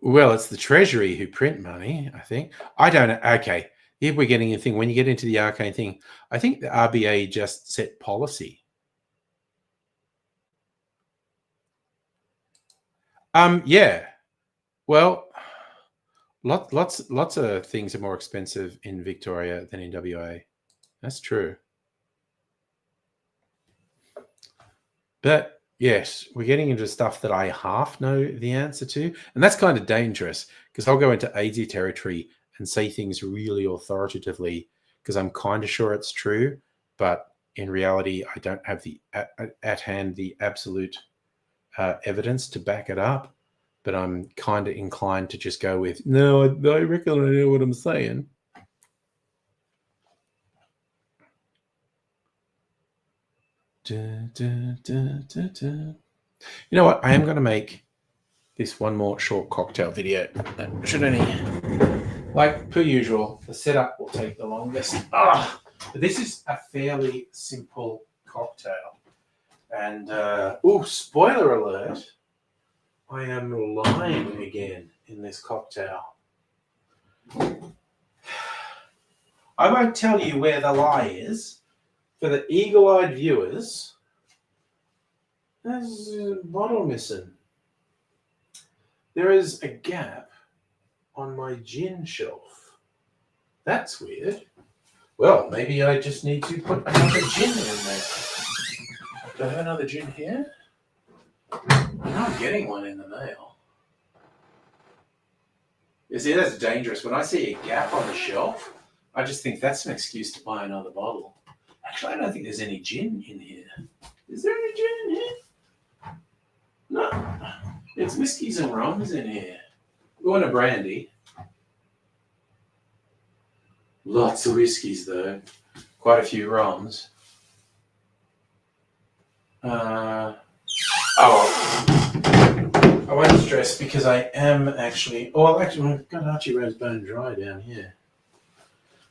Well, it's the Treasury who print money, I think. I don't know. Okay. Here we're getting a thing. When you get into the arcane thing, I think the RBA just set policy. Yeah. Well, lots of things are more expensive in Victoria than in WA. That's true. But yes, we're getting into stuff that I half know the answer to. And that's kind of dangerous because I'll go into AZ territory and say things really authoritatively because I'm kind of sure it's true. But in reality, I don't have the at hand the absolute evidence to back it up, but I'm kind of inclined to just go with, no, I reckon I know what I'm saying. You know what? I am going to make this one more short cocktail video. That should only, like per usual, the setup will take the longest. But this is a fairly simple cocktail. And, spoiler alert, I am lying again in this cocktail. I won't tell you where the lie is. For the eagle-eyed viewers, there's a bottle missing. There is a gap on my gin shelf. That's weird. Well, maybe I just need to put another gin in there. Do I have another gin here? I'm not getting one in the mail. You see, that's dangerous. When I see a gap on the shelf, I just think that's an excuse to buy another bottle. Actually, I don't think there's any gin in here. Is there any gin in here? No. It's whiskies and rums in here. We want a brandy. Lots of whiskies, though. Quite a few rums. I won't stress because I am actually... Oh, actually, I've got Archie Rose Bone Dry down here.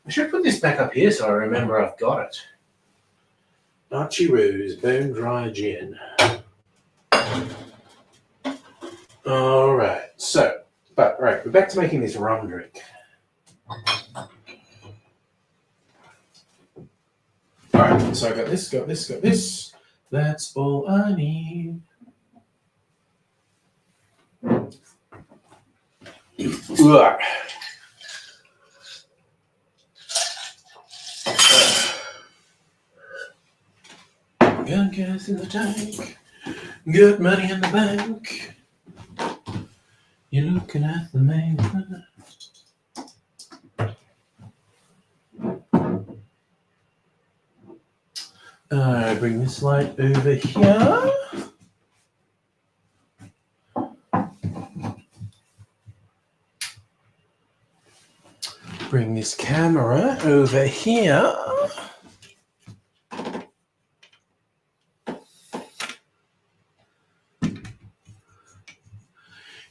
I should put this back up here so I remember I've got it. Archie Rose Bone Dry Gin. All right. So, we're back to making this rum drink. All right. So I got this. That's all I need. Ugh. Got gas in the tank, got money in the bank. You're looking at the man. Bring this light over here. Bring this camera over here.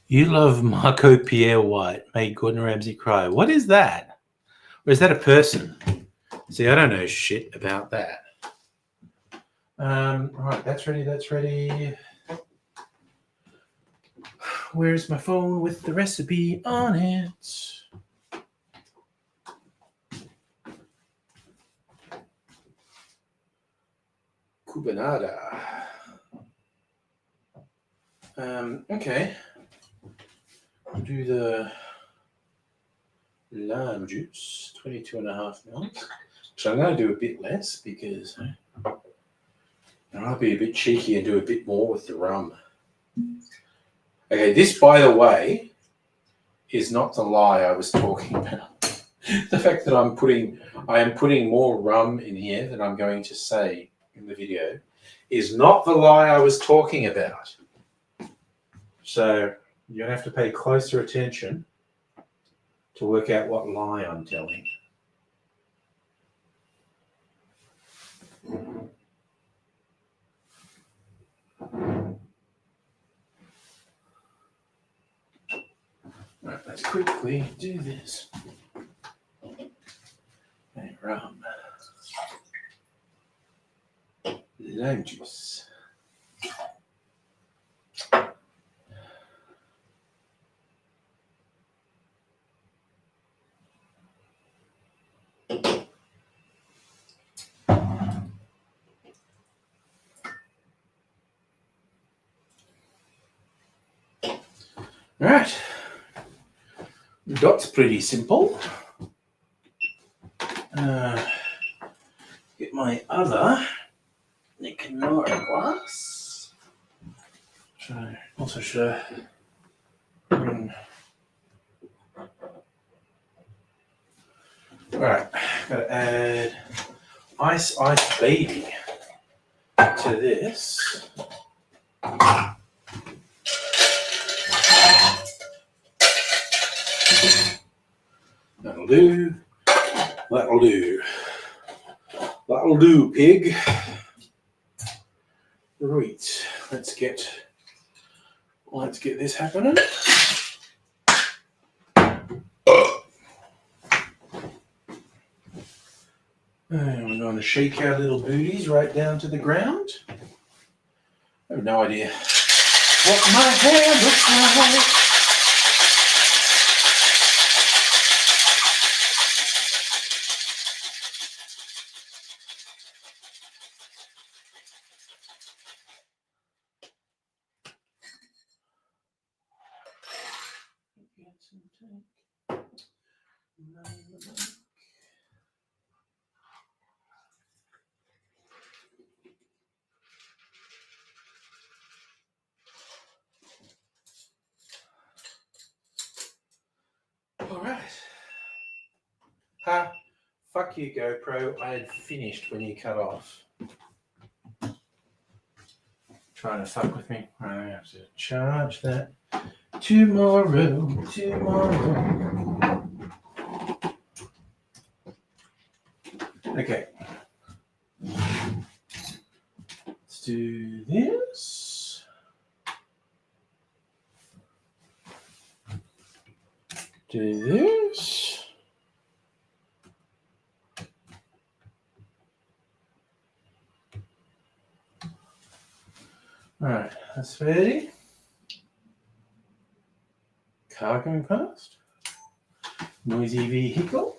You love Marco Pierre White, made Gordon Ramsay cry. What is that? Or is that a person? See, I don't know shit about that. Right, that's ready. Where's my phone with the recipe on it? Cubanada. Okay. I'll do the lime juice, 22.5 mils. So I'm going to do a bit less because I'll be a bit cheeky and do a bit more with the rum. Okay, this, by the way, is not the lie I was talking about. The fact that I am putting more rum in here than I'm going to say in the video is not the lie I was talking about. So you're going to have to pay closer attention to work out what lie I'm telling. Right, let's quickly do this. Okay, rum. Lime juice. Right. Dot's pretty simple. Get my other Nicanora glass. Also should bring. Alright, gotta add Ice Ice Baby to this. That'll do. That'll do. That'll do, pig. Right, let's get this happening. And we're going to shake our little booties right down to the ground. I have no idea what my hair looks like. All right. Ha! Fuck you, GoPro. I had finished when you cut off. Trying to fuck with me. I have to charge that tomorrow. Okay. Let's do this. Do this. All right, that's ready. Car going past. Noisy vehicle.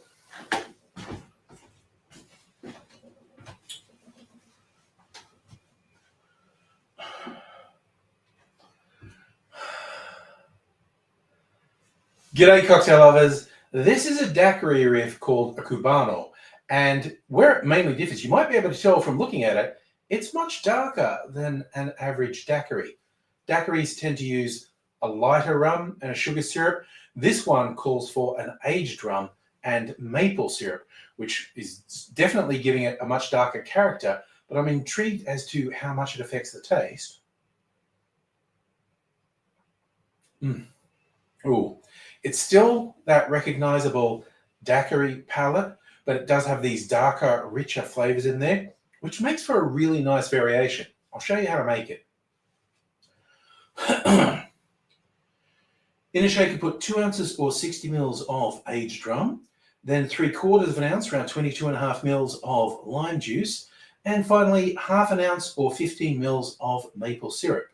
G'day, cocktail lovers. This is a daiquiri riff called a Cubano, and where it mainly differs, you might be able to tell from looking at it, it's much darker than an average daiquiri. Daiquiris tend to use a lighter rum and a sugar syrup. This one calls for an aged rum and maple syrup, which is definitely giving it a much darker character, but I'm intrigued as to how much it affects the taste. Ooh. It's still that recognizable daiquiri palette, but it does have these darker, richer flavors in there, which makes for a really nice variation. I'll show you how to make it. In a shaker, put 2 ounces or 60 mils of aged rum, then 3/4 of an ounce, around 22.5 mils of lime juice, and finally half an ounce or 15 mils of maple syrup.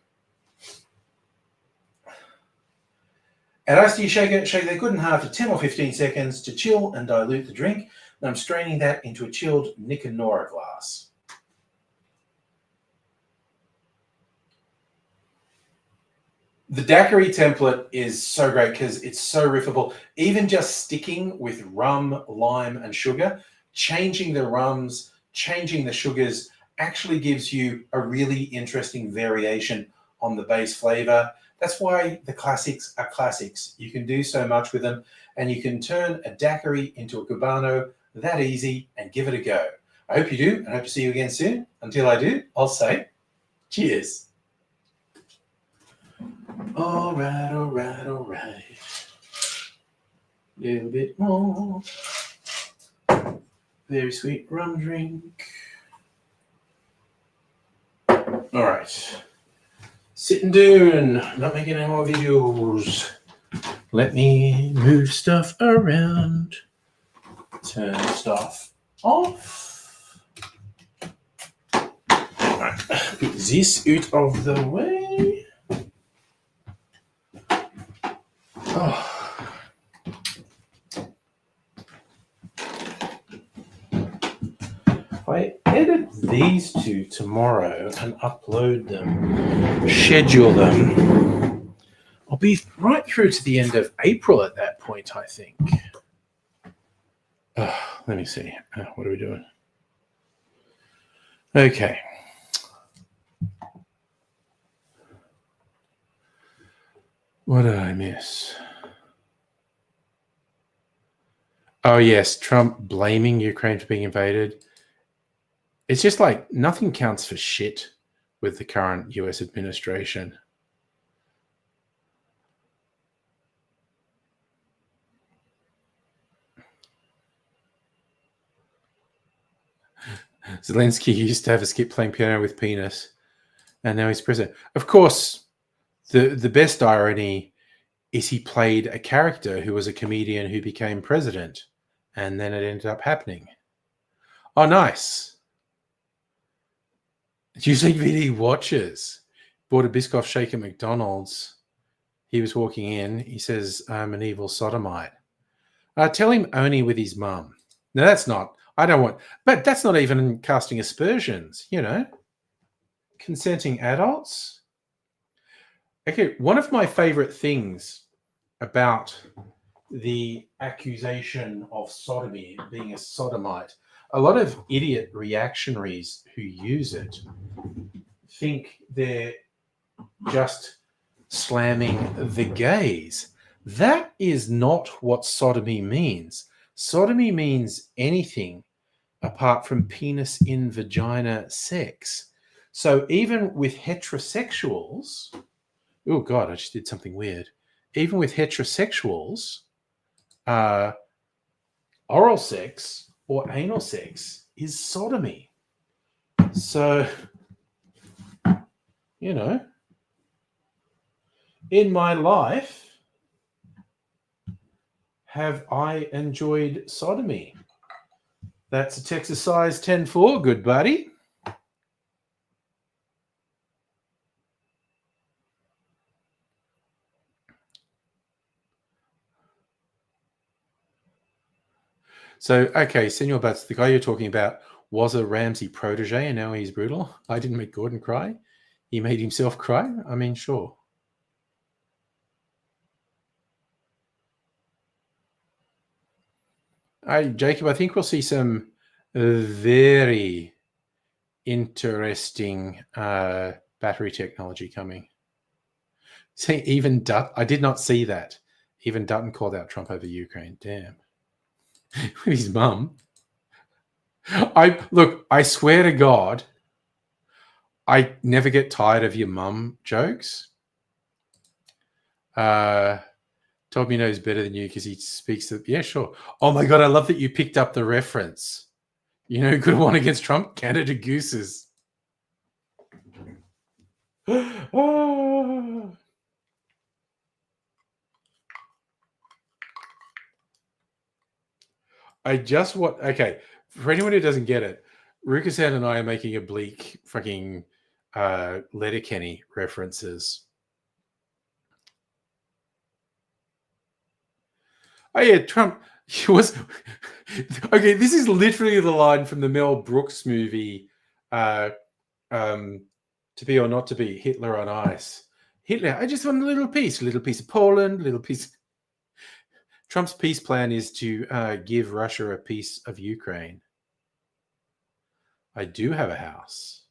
Add ice to your shaker, shake that good in half for 10 or 15 seconds to chill and dilute the drink. Then I'm straining that into a chilled Nick and Nora glass. The daiquiri template is so great because it's so riffable. Even just sticking with rum, lime, and sugar, changing the rums, changing the sugars actually gives you a really interesting variation on the base flavor. That's why the classics are classics. You can do so much with them, and you can turn a daiquiri into a Cubano that easy and give it a go. I hope you do, and I hope to see you again soon. Until I do, I'll say cheers. All right, all right, all right. A little bit more. Very sweet rum drink. All right. Sitting down, not making any more videos. Let me move stuff around. Turn stuff off. Right. Put this out of the way. Oh. If I edit these two tomorrow and upload them, schedule them, I'll be right through to the end of April at that point, I think. Let me see. What are we doing? Okay. What did I miss? Oh, yes. Trump blaming Ukraine for being invaded. It's just like nothing counts for shit with the current US administration. Zelensky used to have a skit playing piano with penis, and now he's president. Of course, the best irony is he played a character who was a comedian who became president, and then it ended up happening. Oh, nice. Usually VD watches. Bought a Biscoff shake at McDonald's. He was walking in. He says, I'm an evil sodomite. Tell him only with his mum. No, that's not. I don't want. But that's not even casting aspersions, you know. Consenting adults. Okay, one of my favorite things about the accusation of sodomy, being a sodomite, a lot of idiot reactionaries who use it think they're just slamming the gays. That is not what sodomy means. Sodomy means anything apart from penis in vagina sex. So even with heterosexuals, oh God, I just did something weird. Even with heterosexuals, oral sex or anal sex is sodomy. So, you know, in my life, have I enjoyed sodomy? That's a Texas size 10-4, good buddy. So, okay, Senor Butts, the guy you're talking about was a Ramsey protege and now he's brutal. I didn't make Gordon cry. He made himself cry. I mean, sure. Jacob, I think we'll see some very interesting battery technology coming. See, even I did not see that. Even Dutton called out Trump over Ukraine. Damn. With his mum. I swear to God, I never get tired of your mum jokes. Tommy knows better than you because he speaks. Yeah, sure. Oh my God, I love that you picked up the reference. You know, good one against Trump, Canada Gooses. Oh. Okay, for anyone who doesn't get it, Rukasan and I are making oblique fucking Letterkenny references. Oh yeah, Trump was okay. This is literally the line from the Mel Brooks movie, "To Be or Not to Be," Hitler on Ice. Hitler, I just want a little piece of Poland, little piece. Trump's peace plan is to give Russia a piece of Ukraine. I do have a house.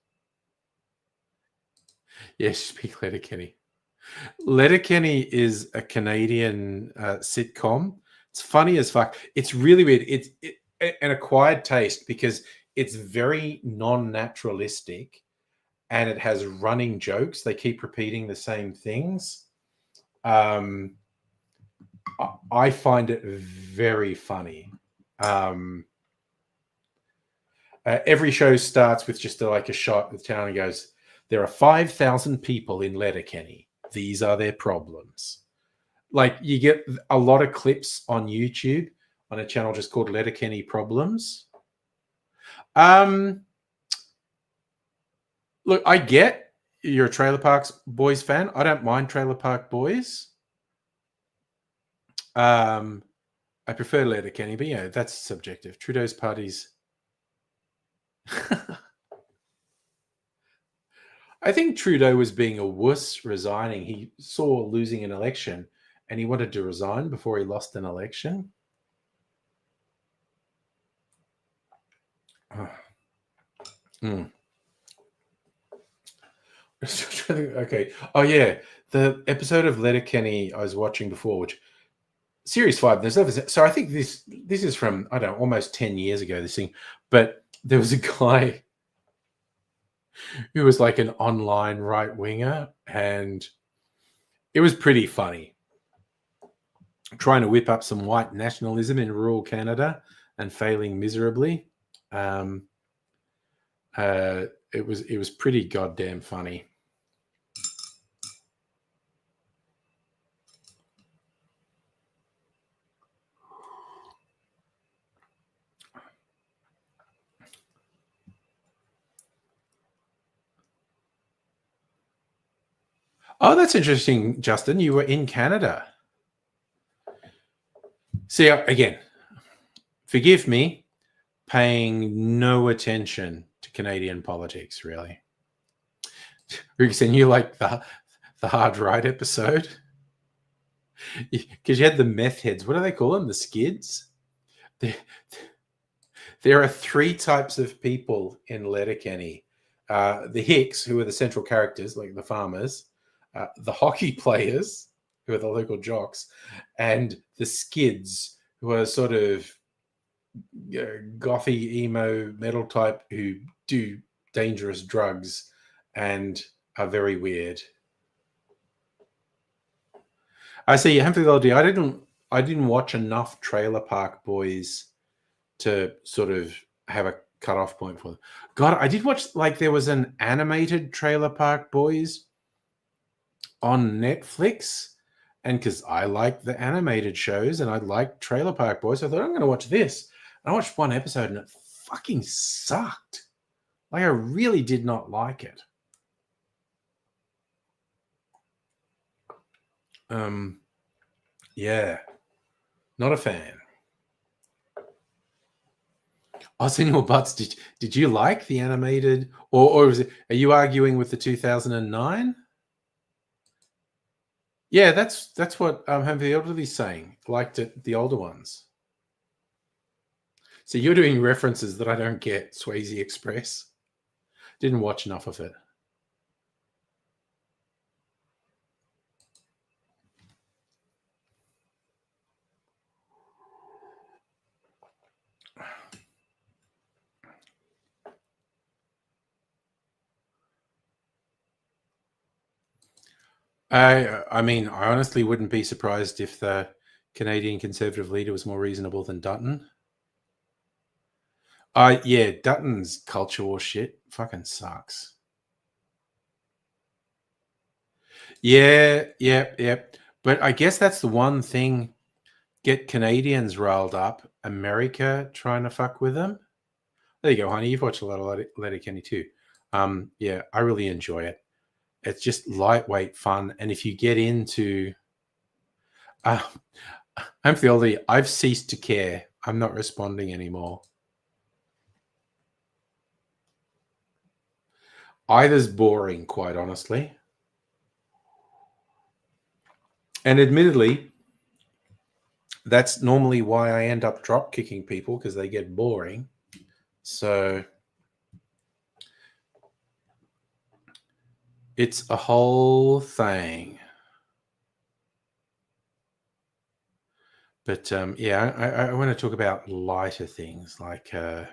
Yes, speak Letterkenny. Letterkenny is a Canadian sitcom. It's funny as fuck. It's really weird. It's an acquired taste because it's very non-naturalistic and it has running jokes. They keep repeating the same things. I find it very funny. Every show starts with just a shot of the town and goes, there are 5,000 people in Letterkenny. These are their problems. Like you get a lot of clips on YouTube on a channel just called Letterkenny Problems. Look, I get you're a Trailer Park Boys fan. I don't mind Trailer Park Boys. I prefer Letterkenny, but yeah, that's subjective. Trudeau's parties. I think Trudeau was being a wuss resigning. He saw losing an election and he wanted to resign before he lost an election. Okay. Oh, yeah. The episode of Letterkenny I was watching before, which Series 5, so I think this is from, I don't know, almost 10 years ago, this thing. But there was a guy who was like an online right winger, and it was pretty funny. Trying to whip up some white nationalism in rural Canada and failing miserably. It was pretty goddamn funny. Oh, that's interesting, Justin. You were in Canada. See, again, forgive me, paying no attention to Canadian politics, really. Rickson, you like the hard right episode? Because you had the meth heads. What do they call them? The skids? There are three types of people in Letterkenny. The Hicks, who are the central characters, like the farmers, the hockey players, who are the local jocks, and the skids, who are sort of gothy, emo, metal type who do dangerous drugs and are very weird. I see. Humphrey Lodge. I didn't watch enough Trailer Park Boys to sort of have a cutoff point for them. God, I did watch, like, there was an animated Trailer Park Boys on Netflix, and because I like the animated shows and I like Trailer Park Boys, I thought, I'm going to watch this. And I watched one episode and it fucking sucked. Like, I really did not like it. Yeah, not a fan. Senor Butts, did you like the animated, or is it, are you arguing with the 2009? Yeah, that's what Humphrey Elderly's saying. Liked it, the older ones. So you're doing references that I don't get. Swayze Express. Didn't watch enough of it. I mean, I honestly wouldn't be surprised if the Canadian Conservative leader was more reasonable than Dutton. Yeah, Dutton's culture war shit fucking sucks. Yeah. But I guess that's the one thing. Get Canadians riled up. America trying to fuck with them. There you go, honey. You've watched a lot of Letterkenny too. Yeah, I really enjoy it. It's just lightweight fun, and if you get into, I'm the oldie. I've ceased to care. I'm not responding anymore. Either's boring, quite honestly. And admittedly, that's normally why I end up drop kicking people, because they get boring. So it's a whole thing. But yeah, I want to talk about lighter things like I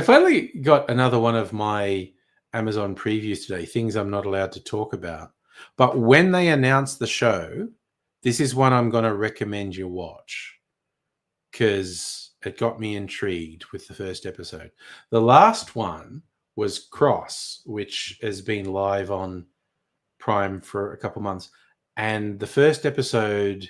finally got another one of my Amazon previews today, things I'm not allowed to talk about. But when they announce the show, this is one I'm going to recommend you watch, because it got me intrigued with the first episode. The last one was Cross, which has been live on Prime for a couple months. And the first episode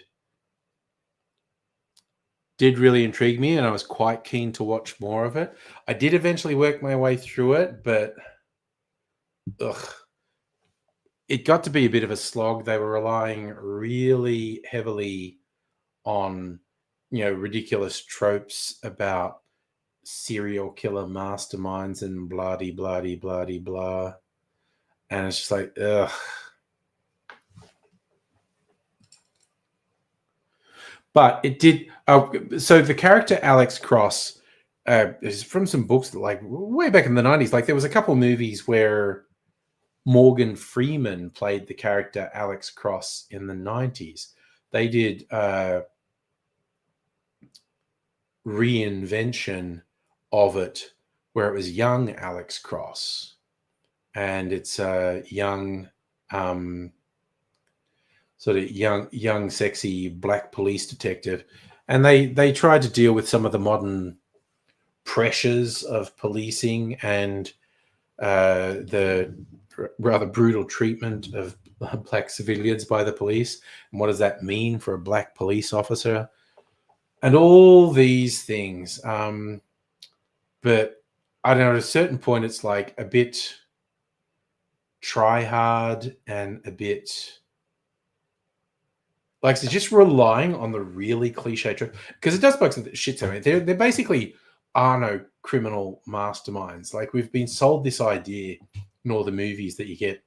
did really intrigue me, and I was quite keen to watch more of it. I did eventually work my way through it, but it got to be a bit of a slog. They were relying really heavily on, ridiculous tropes about serial killer masterminds and blah-de, blah-de, blah-de, blah. And it's just like, ugh. But it did. So the character Alex Cross is from some books that, like, way back in the 90s. Like, there was a couple movies where Morgan Freeman played the character Alex Cross in the 90s. They did reinvention of it where it was young Alex Cross, and it's a young, sort of young, sexy black police detective, and they tried to deal with some of the modern pressures of policing and the rather brutal treatment of black civilians by the police, and what does that mean for a black police officer, and all these things. But I don't know, at a certain point, it's like a bit try hard and a bit like they're just relying on the really cliche truth, because it does bug some shit to me. They're basically are no criminal masterminds. Like, we've been sold this idea in all the movies that you get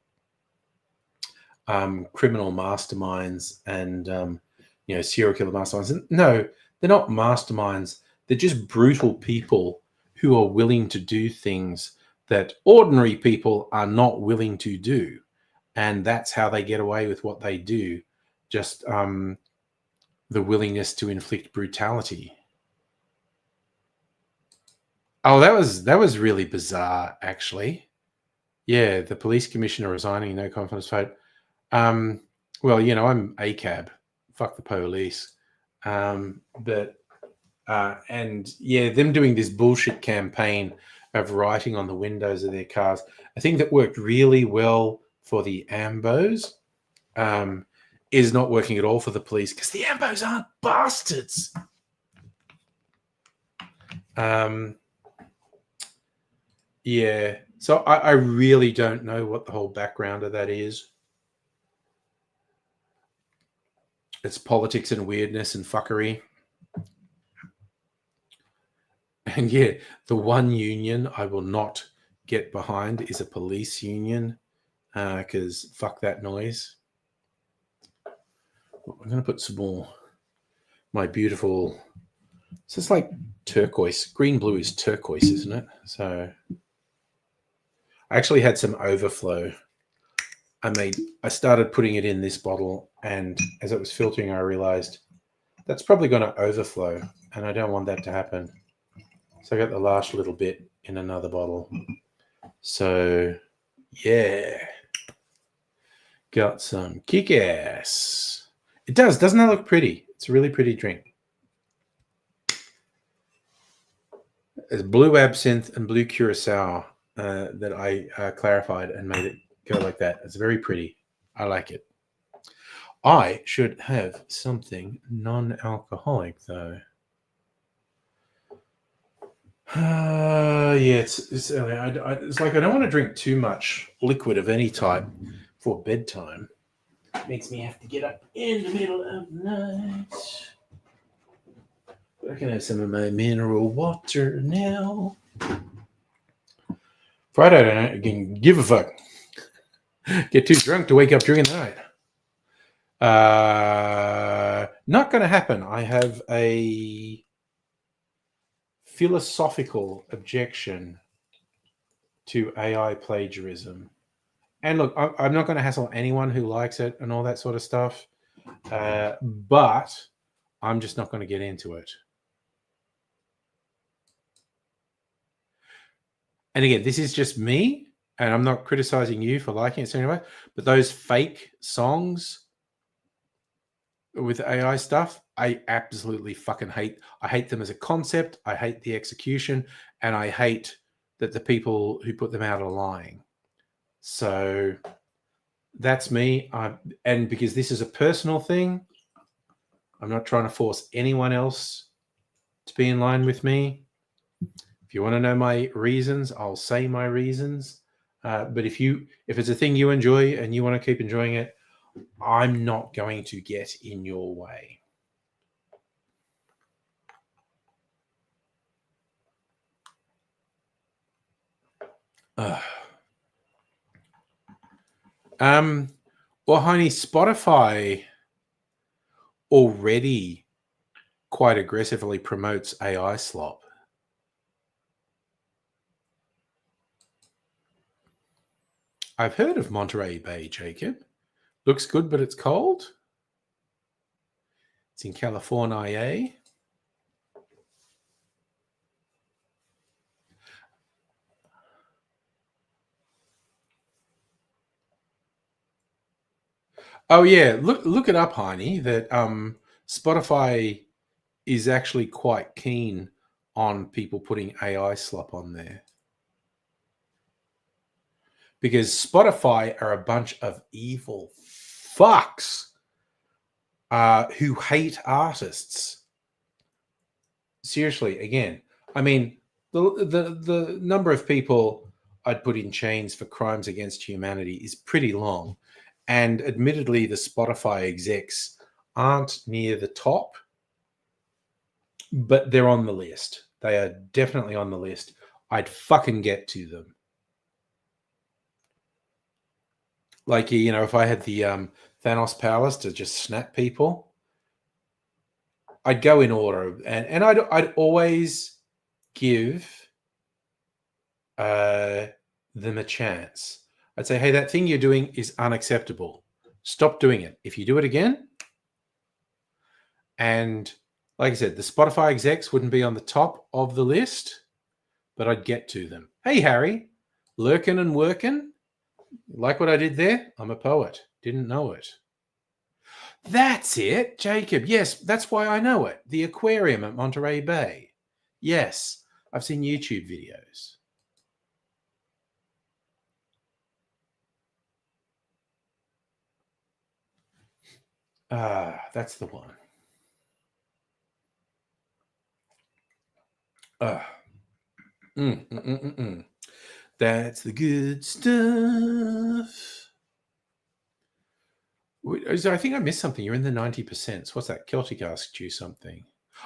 criminal masterminds and serial killer masterminds. And no, they're not masterminds. They're just brutal people who are willing to do things that ordinary people are not willing to do, and that's how they get away with what they do. Just the willingness to inflict brutality. Oh, that was really bizarre, actually. Yeah, the police commissioner resigning, no confidence vote. Well, I'm ACAB. Fuck the police. And them doing this bullshit campaign of writing on the windows of their cars, I think that worked really well for the AMBOs. Is not working at all for the police, because the AMBOs aren't bastards. Yeah, so I really don't know what the whole background of that is. It's politics and weirdness and fuckery. And yeah, the one union I will not get behind is a police union, because fuck that noise. I'm going to put some more, my beautiful, so it's like turquoise. Green blue is turquoise, isn't it? So I actually had some overflow. I started putting it in this bottle, and as it was filtering, I realized that's probably going to overflow, and I don't want that to happen. So I got the last little bit in another bottle. So yeah, got some kick-ass. It does. Doesn't that look pretty? It's a really pretty drink. It's blue absinthe and blue curacao that I clarified and made it go like that. It's very pretty. I like it. I should have something non-alcoholic, though. Yeah, it's early. It's like I don't want to drink too much liquid of any type for bedtime. It makes me have to get up in the middle of the night. But I can have some of my mineral water now. Friday night, I can give a fuck. Get too drunk to wake up during the night. Not going to happen. I have a philosophical objection to AI plagiarism. And look, I'm not going to hassle anyone who likes it and all that sort of stuff, but I'm just not going to get into it. And again, this is just me, and I'm not criticizing you for liking it anyway, but those fake songs with AI stuff, I absolutely fucking hate. I hate them as a concept. I hate the execution, and I hate that the people who put them out are lying. So that's me. And because this is a personal thing, I'm not trying to force anyone else to be in line with me. If you want to know my reasons, I'll say my reasons. But if it's a thing you enjoy and you want to keep enjoying it, I'm not going to get in your way. Well, honey, Spotify already quite aggressively promotes AI slop. I've heard of Monterey Bay, Jacob. Looks good, but it's cold. It's in California. Oh yeah, look it up, Heine. That Spotify is actually quite keen on people putting AI slop on there, because Spotify are a bunch of evil fucks who hate artists. Seriously, again, I mean, the number of people I'd put in chains for crimes against humanity is pretty long, and admittedly, the Spotify execs aren't near the top, but they're on the list. They are definitely on the list. I'd fucking get to them. Like, you know, if I had the Thanos powers to just snap people, I'd go in order, and I'd always give them a chance. I'd say, hey, that thing you're doing is unacceptable. Stop doing it. If you do it again, and like I said, the Spotify execs wouldn't be on the top of the list, but I'd get to them. Hey, Harry, lurking and working. Like what I did there? I'm a poet. Didn't know it. That's it, Jacob. Yes, that's why I know it. The aquarium at Monterey Bay. Yes, I've seen YouTube videos. That's the one. That's the good stuff. I think I missed something. You're in the 90%. What's that? Celtic asked you something.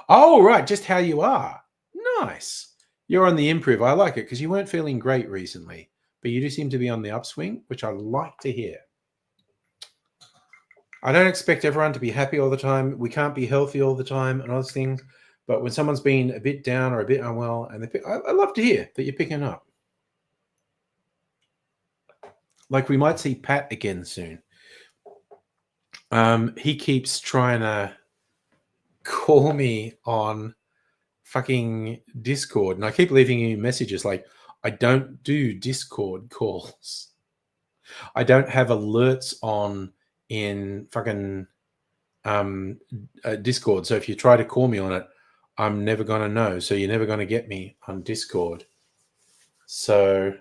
Oh, right. Just how you are. Nice. You're on the improve. I like it because you weren't feeling great recently, but you do seem to be on the upswing, which I like to hear. I don't expect everyone to be happy all the time. We can't be healthy all the time and all those things. But when someone's been a bit down or a bit unwell, and I love to hear that you're picking up. Like we might see Pat again soon. He keeps trying to call me on fucking Discord, and I keep leaving him messages like, I don't do Discord calls. I don't have alerts on in fucking Discord. So if you try to call me on it, I'm never going to know. So you're never going to get me on Discord. So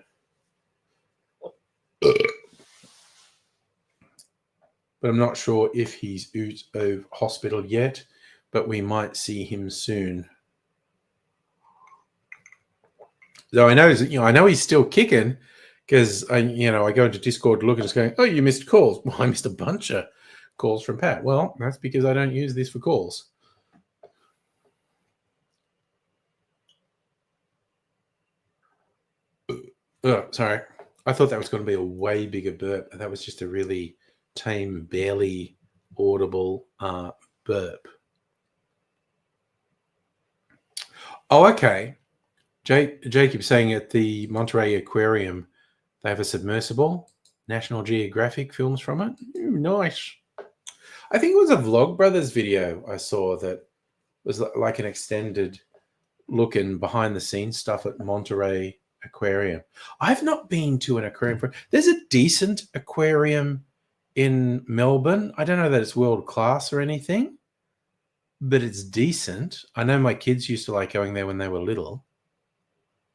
but I'm not sure if he's out of hospital yet, but we might see him soon. Though I know he's still kicking, because I go into Discord, look, and it's going, oh, you missed calls. Well, I missed a bunch of calls from Pat. Well, that's because I don't use this for calls. Oh, sorry. I thought that was going to be a way bigger burp. That was just a really tame, barely audible burp. Oh, okay. Jacob saying at the Monterey Aquarium, they have a submersible. National Geographic films from it. Ooh, nice. I think it was a Vlog Brothers video I saw that was like an extended look and behind the scenes stuff at Monterey Aquarium. I've not been to an aquarium. There's a decent aquarium in Melbourne. I don't know that it's world class or anything, but it's decent. I know my kids used to like going there when they were little.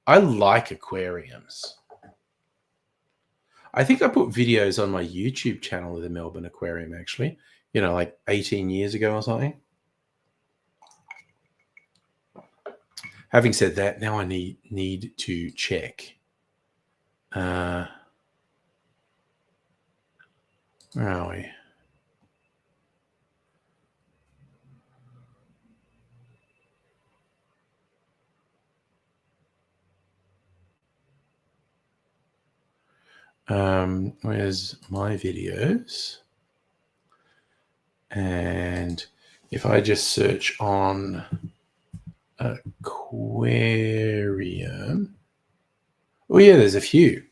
I like aquariums. I think I put videos on my YouTube channel of the Melbourne Aquarium, actually, like 18 years ago or something. Having said that, now I need to check. Where are we? Where's my videos? And if I just search on aquarium, oh yeah, there's a few.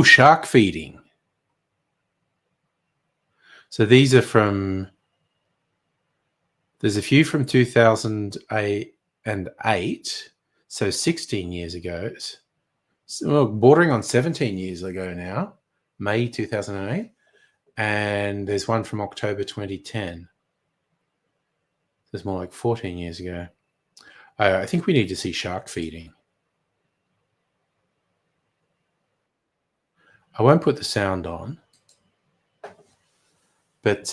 Shark feeding. So these are there's a few from 2008, so 16 years ago. Well, bordering on 17 years ago now. May 2008. And there's one from October 2010. It's more like 14 years ago. I think we need to see shark feeding. I won't put the sound on. But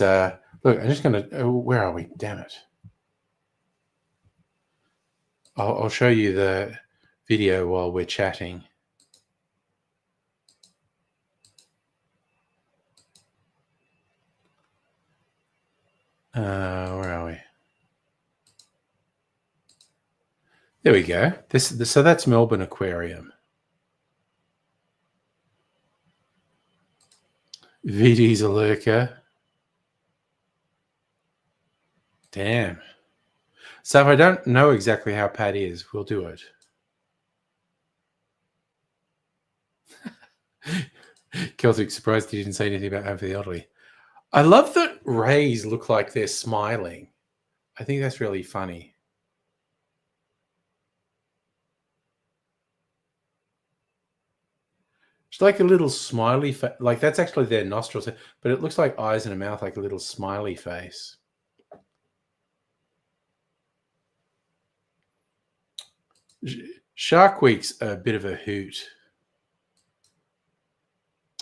look, I'm just going to... where are we? Damn it. I'll show you the video while we're chatting. Where are we? There we go. So that's Melbourne Aquarium. VD's a lurker. Damn. So if I don't know exactly how Pat is, we'll do it. Celtic, surprised he didn't say anything about Home for the Elderly. I love that rays look like they're smiling. I think that's really funny. It's like a little smiley face. Like that's actually their nostrils, but it looks like eyes and a mouth, like a little smiley face. Shark Week's a bit of a hoot.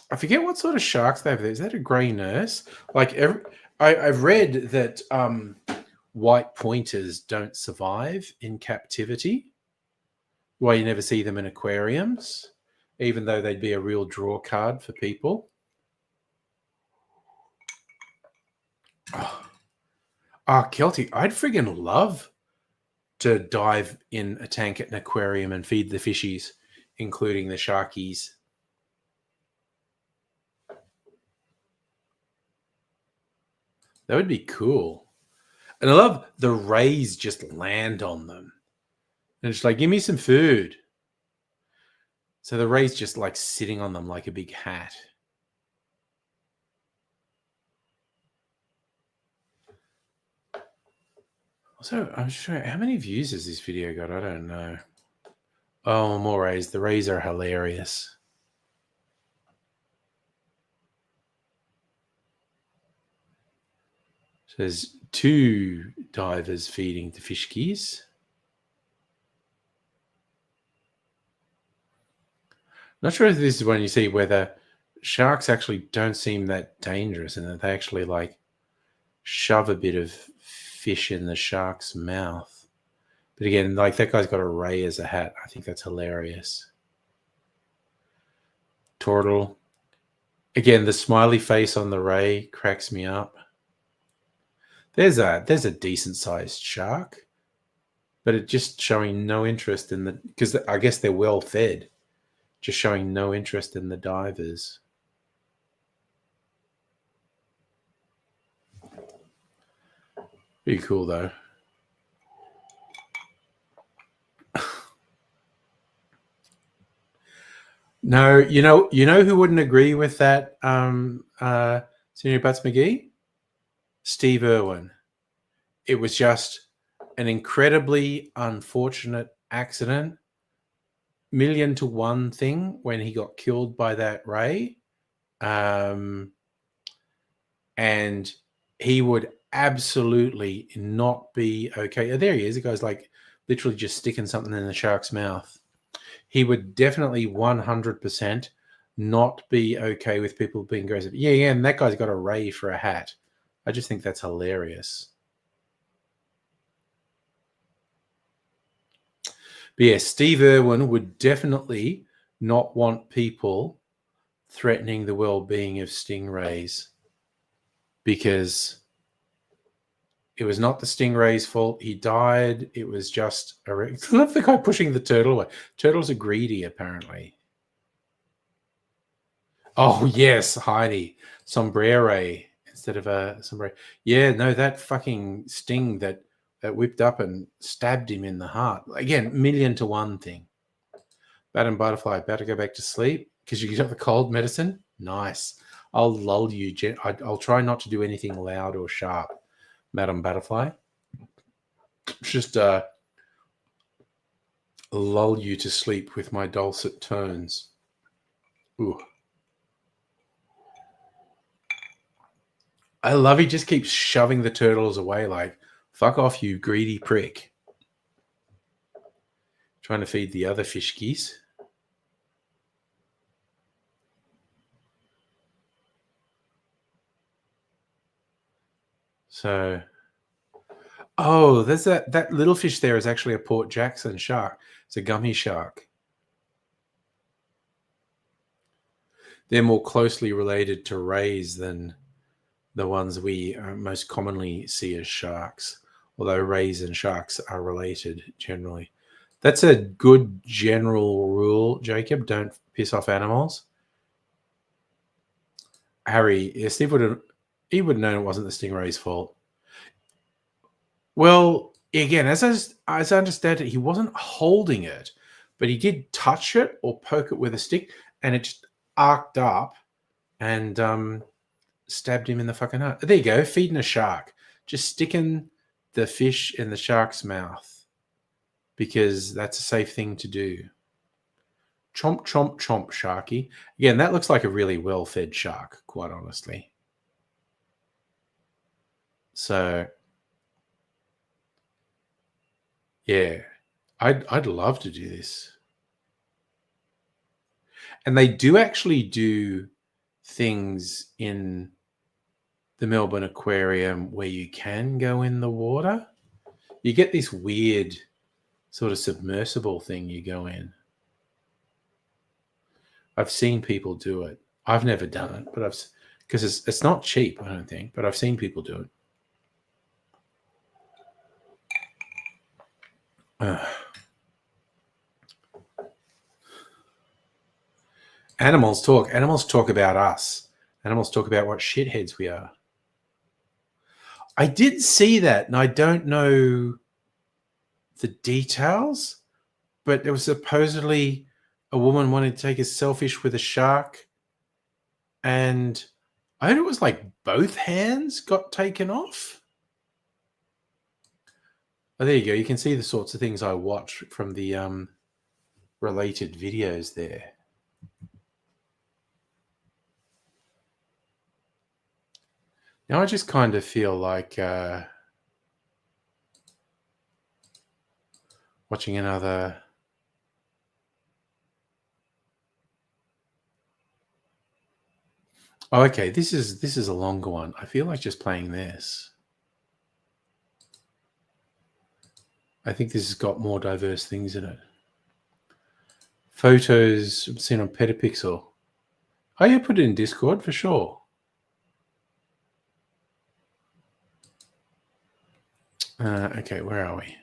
I forget what sort of sharks they have there. Is that a grey nurse? Like I've read that white pointers don't survive in captivity. Why you never see them in aquariums, even though they'd be a real draw card for people. Kelty, I'd friggin' love to dive in a tank at an aquarium and feed the fishies, including the sharkies. That would be cool. And I love the rays just land on them. And it's like, give me some food. So the rays just like sitting on them like a big hat. Also, I'm sure how many views has this video got? I don't know. Oh, more rays. The rays are hilarious. So there's 2 divers feeding the fishkies. Not sure if this is when you see where the sharks actually don't seem that dangerous and that they actually like shove a bit of fish in the shark's mouth. But again, like that guy's got a ray as a hat. I think that's hilarious. Turtle. Again, the smiley face on the ray cracks me up. There's a decent sized shark, but it's just showing no interest in the, because I guess they're well fed, just showing no interest in the divers. Pretty cool though. No, you know who wouldn't agree with that, Senior Butts McGee? Steve Irwin. It was just an incredibly unfortunate accident. 1,000,000 to 1 thing when he got killed by that ray. And he would absolutely not be okay. Oh, there he is. The guy's like literally just sticking something in the shark's mouth. He would definitely 100% not be okay with people being aggressive. Yeah, and that guy's got a ray for a hat. I just think that's hilarious. But yeah, Steve Irwin would definitely not want people threatening the well-being of stingrays because it was not the stingray's fault. He died. It was just I love the guy pushing the turtle away. Turtles are greedy, apparently. Oh, yes, Heidi. Sombrero instead of a sombrero. Yeah, no, that fucking sting that whipped up and stabbed him in the heart. Again, 1,000,000 to 1 thing. Bat and butterfly, about to go back to sleep because you got the cold medicine. Nice. I'll lull you. I'll try not to do anything loud or sharp, Madam Butterfly. Just lull you to sleep with my dulcet tones. Ooh. I love he just keeps shoving the turtles away like, fuck off, you greedy prick. Trying to feed the other fish geese. So, oh, there's that little fish there is actually a Port Jackson shark. It's a gummy shark. They're more closely related to rays than the ones we most commonly see as sharks, although rays and sharks are related generally. That's a good general rule, Jacob. Don't piss off animals. Harry, Steve would have known it wasn't the stingray's fault. Well, again, as I understand it, he wasn't holding it, but he did touch it or poke it with a stick, and it just arced up and stabbed him in the fucking heart. There you go, feeding a shark. Just sticking the fish in the shark's mouth because that's a safe thing to do. Chomp, chomp, chomp, sharky. Again, that looks like a really well-fed shark, quite honestly. So, yeah, I'd love to do this. And they do actually do things in the Melbourne Aquarium where you can go in the water. You get this weird sort of submersible thing you go in. I've seen people do it. I've never done it, but because it's not cheap, I don't think, but I've seen people do it. Animals talk. Animals talk about us. Animals talk about what shitheads we are. I did see that, and I don't know the details, but there was supposedly a woman wanted to take a selfie with a shark, and I heard it was like both hands got taken off. Oh, there you go. You can see the sorts of things I watch from the related videos there. Now I just kind of feel like watching another. Oh, okay, this is a longer one. I feel like just playing this. I think this has got more diverse things in it. Photos seen on Petapixel. Oh, yeah, put it in Discord for sure. Okay, where are we?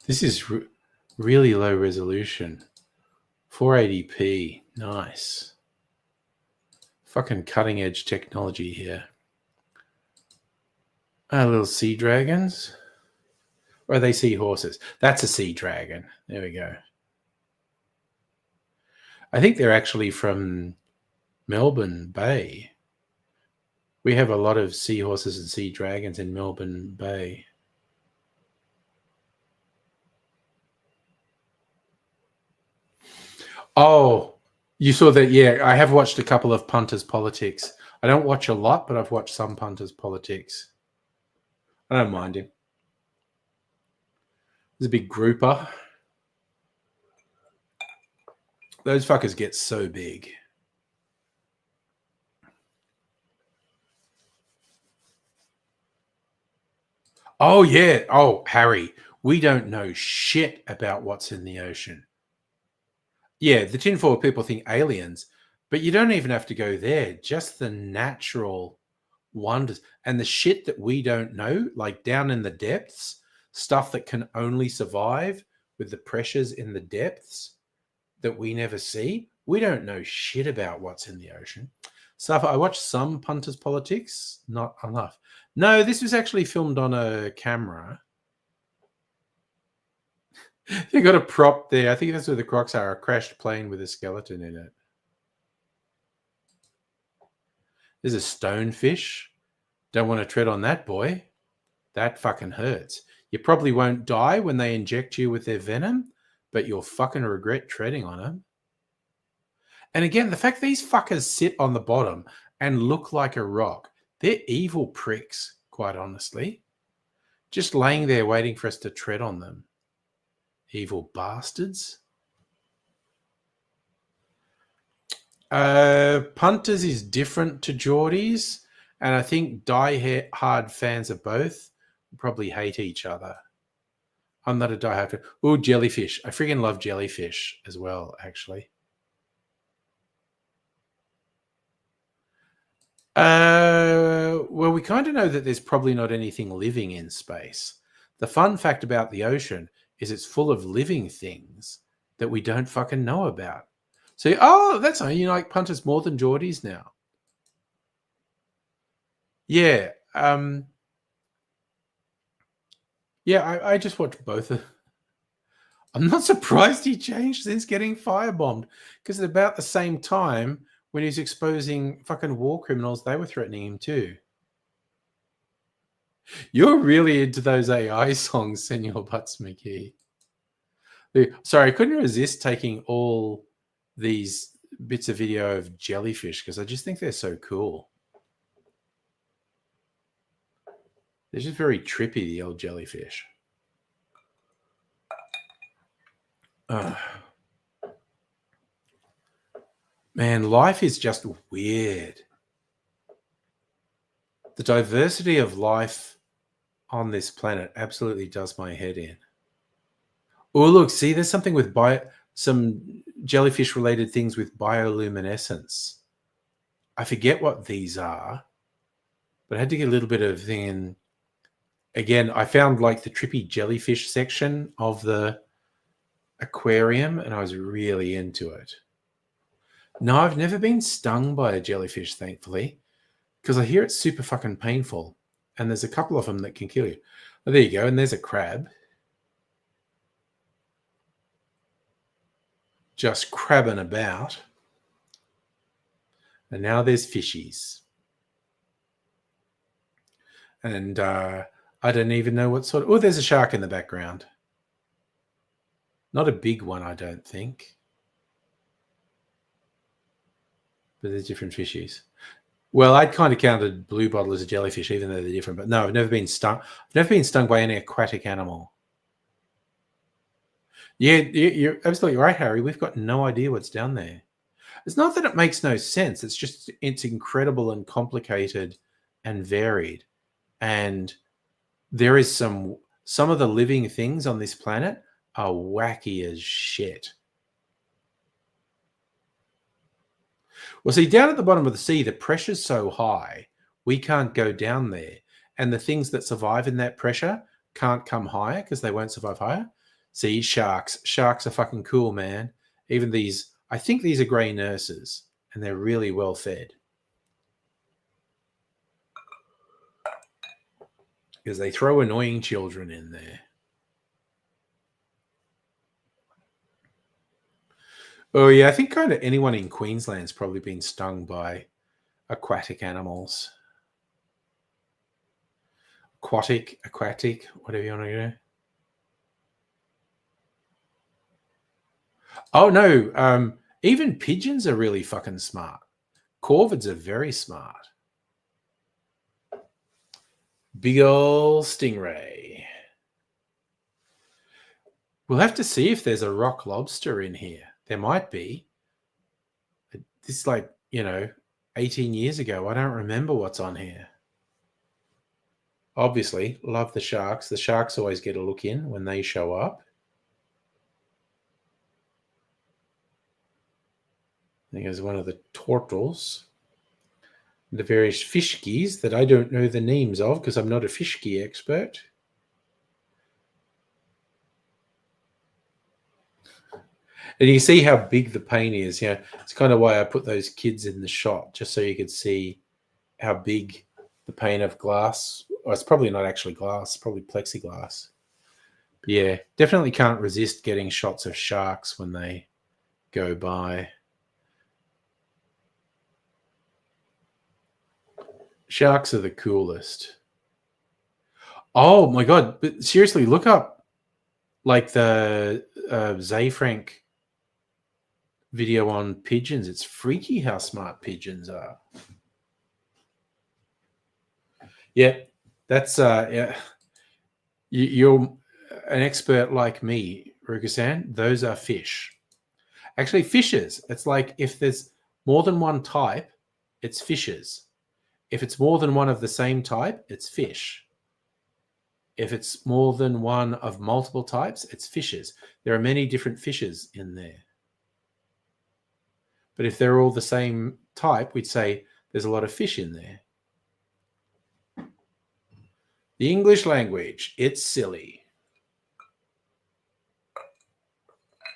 This is really low resolution. 480p. Nice. Fucking cutting edge technology here. Little sea dragons. Or are they seahorses? That's a sea dragon. There we go. I think they're actually from Melbourne Bay. We have a lot of seahorses and sea dragons in Melbourne Bay. Oh, you saw that? Yeah, I have watched a couple of Punters Politics. I don't watch a lot, but I've watched some Punters Politics. I don't mind him. There's a big grouper. Those fuckers get so big. Oh, yeah. Oh, Harry, we don't know shit about what's in the ocean. Yeah, the tinfoil people think aliens, but you don't even have to go there. Just the natural wonders and the shit that we don't know, like down in the depths, stuff that can only survive with the pressures in the depths that we never see. We don't know shit about what's in the ocean. Stuff I watched some Punters Politics, not enough. No, this was actually filmed on a camera. They got a prop there. I think that's where the crocs are, a crashed plane with a skeleton in it. There's a stonefish. Don't want to tread on that, boy. That fucking hurts. You probably won't die when they inject you with their venom, but you'll fucking regret treading on them. And again, the fact these fuckers sit on the bottom and look like a rock, they're evil pricks, quite honestly. Just laying there waiting for us to tread on them. Evil bastards. Punters is different to Geordies, and I think die-hard fans of both probably hate each other. I'm not a die-hard fan. Oh, jellyfish. I freaking love jellyfish as well, actually. Well, we kind of know that there's probably not anything living in space. The fun fact about the ocean is it's full of living things that we don't fucking know about. So, that's how you like punters more than Geordies now. Yeah. I just watched both of. I'm not surprised he changed since getting firebombed, because at about the same time when he was exposing fucking war criminals, they were threatening him too. You're really into those AI songs, Senor Butts McGee. Sorry, I couldn't resist taking all these bits of video of jellyfish because I just think they're so cool. They're just very trippy, the old jellyfish. Man, life is just weird. The diversity of life on this planet absolutely does my head in. Oh, look, see, there's something with some jellyfish-related things with bioluminescence. I forget what these are, but I had to get a little bit of thing in. Again, I found like the trippy jellyfish section of the aquarium, and I was really into it. No, I've never been stung by a jellyfish, thankfully, because I hear it's super fucking painful, and there's a couple of them that can kill you. Oh, there you go, and there's a crab. Just crabbing about. And now there's fishies. And I don't even know what sort of... Oh, there's a shark in the background. Not a big one, I don't think. But there's different fishies. Well, I'd kind of counted blue bottle as a jellyfish, even though they're different. But no, I've never been stung. I've never been stung by any aquatic animal. Yeah, you're absolutely right, Harry. We've got no idea what's down there. It's not that it makes no sense. It's just it's incredible and complicated and varied. And there is some of the living things on this planet are wacky as shit. Well, see, down at the bottom of the sea, the pressure's so high, we can't go down there. And the things that survive in that pressure can't come higher because they won't survive higher. See, sharks. Sharks are fucking cool, man. Even these, I think these are grey nurses, and they're really well fed. Because they throw annoying children in there. Oh, yeah, I think kind of anyone in Queensland's probably been stung by aquatic animals. Aquatic, whatever you want to do. Oh, no. Even pigeons are really fucking smart. Corvids are very smart. Big ol' stingray. We'll have to see if there's a rock lobster in here. There might be. This is like, 18 years ago. I don't remember what's on here. Obviously, love the sharks. The sharks always get a look in when they show up. I think it's one of the turtles. The various fishkies that I don't know the names of because I'm not a fishki expert. And you see how big the paint is. Yeah, it's kind of why I put those kids in the shot, just so you could see how big the pane of glass. Well, it's probably not actually glass, it's probably plexiglass. But yeah, definitely can't resist getting shots of sharks when they go by. Sharks are the coolest. Oh my God, but seriously, look up like the Zayfrank video on pigeons. It's freaky how smart pigeons are. Yeah, that's yeah. You're an expert like me, Ruka-san. Those are fish. Actually, fishes. It's like if there's more than one type, it's fishes. If it's more than one of the same type, it's fish. If it's more than one of multiple types, it's fishes. There are many different fishes in there. But if they're all the same type, we'd say there's a lot of fish in there. The English language, it's silly.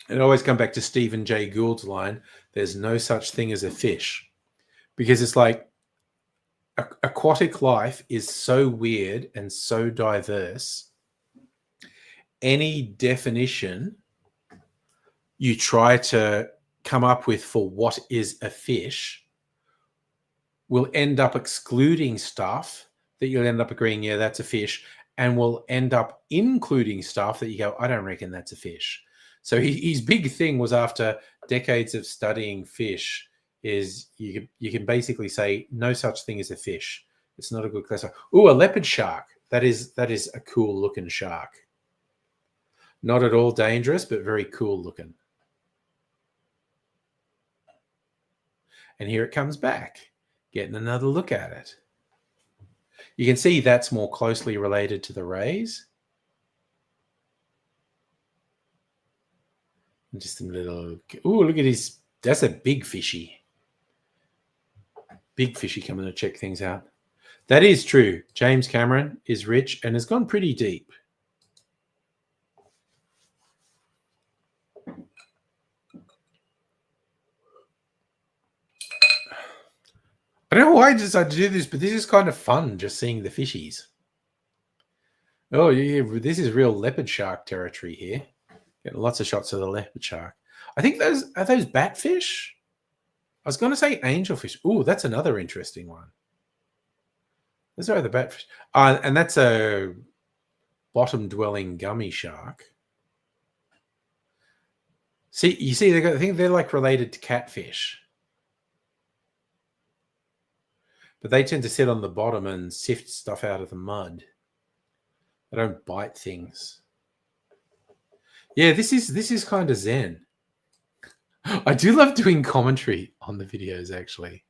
And I always come back to Stephen Jay Gould's line, there's no such thing as a fish. Because it's like aquatic life is so weird and so diverse. Any definition you try to come up with for what is a fish will end up excluding stuff that you'll end up agreeing, yeah, that's a fish, and will end up including stuff that you go, I don't reckon that's a fish. So his big thing was, after decades of studying fish, is you can basically say no such thing as a fish. It's not a good classifier. Ooh, a leopard shark. That is a cool looking shark. Not at all dangerous, but very cool looking. And here it comes back, getting another look at it. You can see that's more closely related to the rays. Just a little, ooh, look at his, that's a big fishy. Big fishy coming to check things out. That is true. James Cameron is rich and has gone pretty deep. I don't know why I decided to do this, but this is kind of fun, just seeing the fishies. Oh, yeah, this is real leopard shark territory here. Getting lots of shots of the leopard shark. I think those batfish? I was going to say angelfish. Oh, that's another interesting one. Those are the batfish. And that's a bottom-dwelling gummy shark. See, you see, I think they're like related to catfish. But they tend to sit on the bottom and sift stuff out of the mud. They don't bite things. Yeah, this is kind of zen. I do love doing commentary on the videos, actually.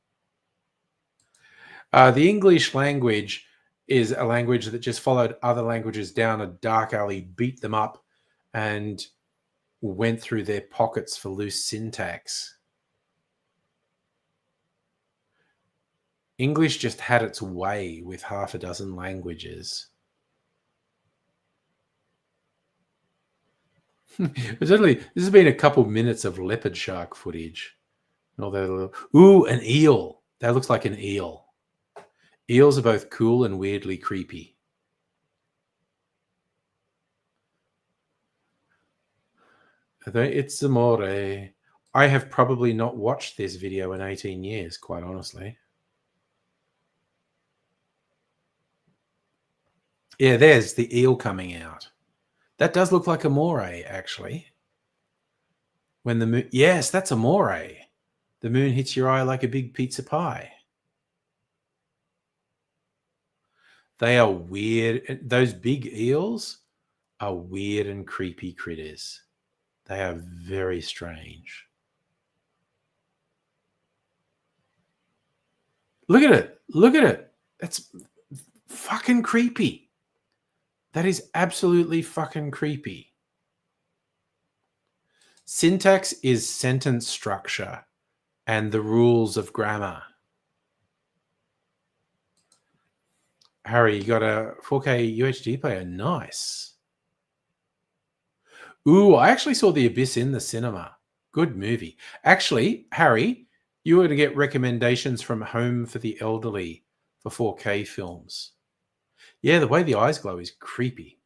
The English language is a language that just followed other languages down a dark alley, beat them up, and went through their pockets for loose syntax. English just had its way with half a dozen languages. This has been a couple minutes of leopard shark footage. Ooh, an eel. That looks like an eel. Eels are both cool and weirdly creepy. It's amore. I have probably not watched this video in 18 years, quite honestly. Yeah, there's the eel coming out. That does look like a moray, actually. When the moon, yes, that's a moray. The moon hits your eye like a big pizza pie. They are weird. Those big eels are weird and creepy critters. They are very strange. Look at it. Look at it. That's fucking creepy. That is absolutely fucking creepy. Syntax is sentence structure and the rules of grammar. Harry, you got a 4K UHD player. Nice. Ooh, I actually saw The Abyss in the cinema. Good movie. Actually, Harry, you were to get recommendations from Home for the Elderly for 4K films. Yeah, the way the eyes glow is creepy.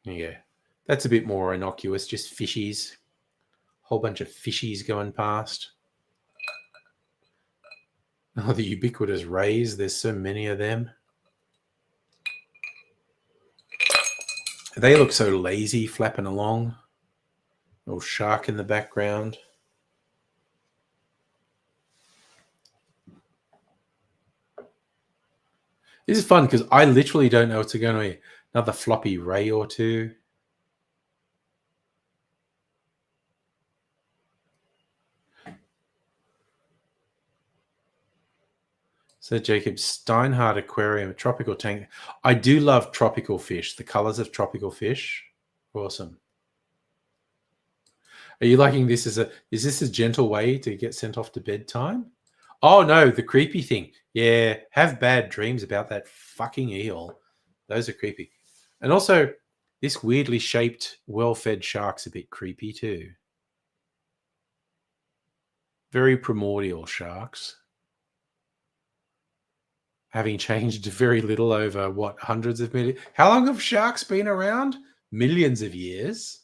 Yeah, that's a bit more innocuous, just fishies. Whole bunch of fishies going past. Oh, the ubiquitous rays. There's so many of them. They look so lazy, flapping along. Little shark in the background. This is fun because I literally don't know what's going to be. Another floppy ray or two. So Jacob, Steinhardt Aquarium, tropical tank. I do love tropical fish. The colors of tropical fish, awesome. Are you liking this as is this a gentle way to get sent off to bedtime? Oh no, the creepy thing. Yeah, have bad dreams about that fucking eel. Those are creepy. And also, this weirdly shaped, well-fed shark's a bit creepy too. Very primordial sharks. Having changed very little over, what, hundreds of millions? How long have sharks been around? Millions of years.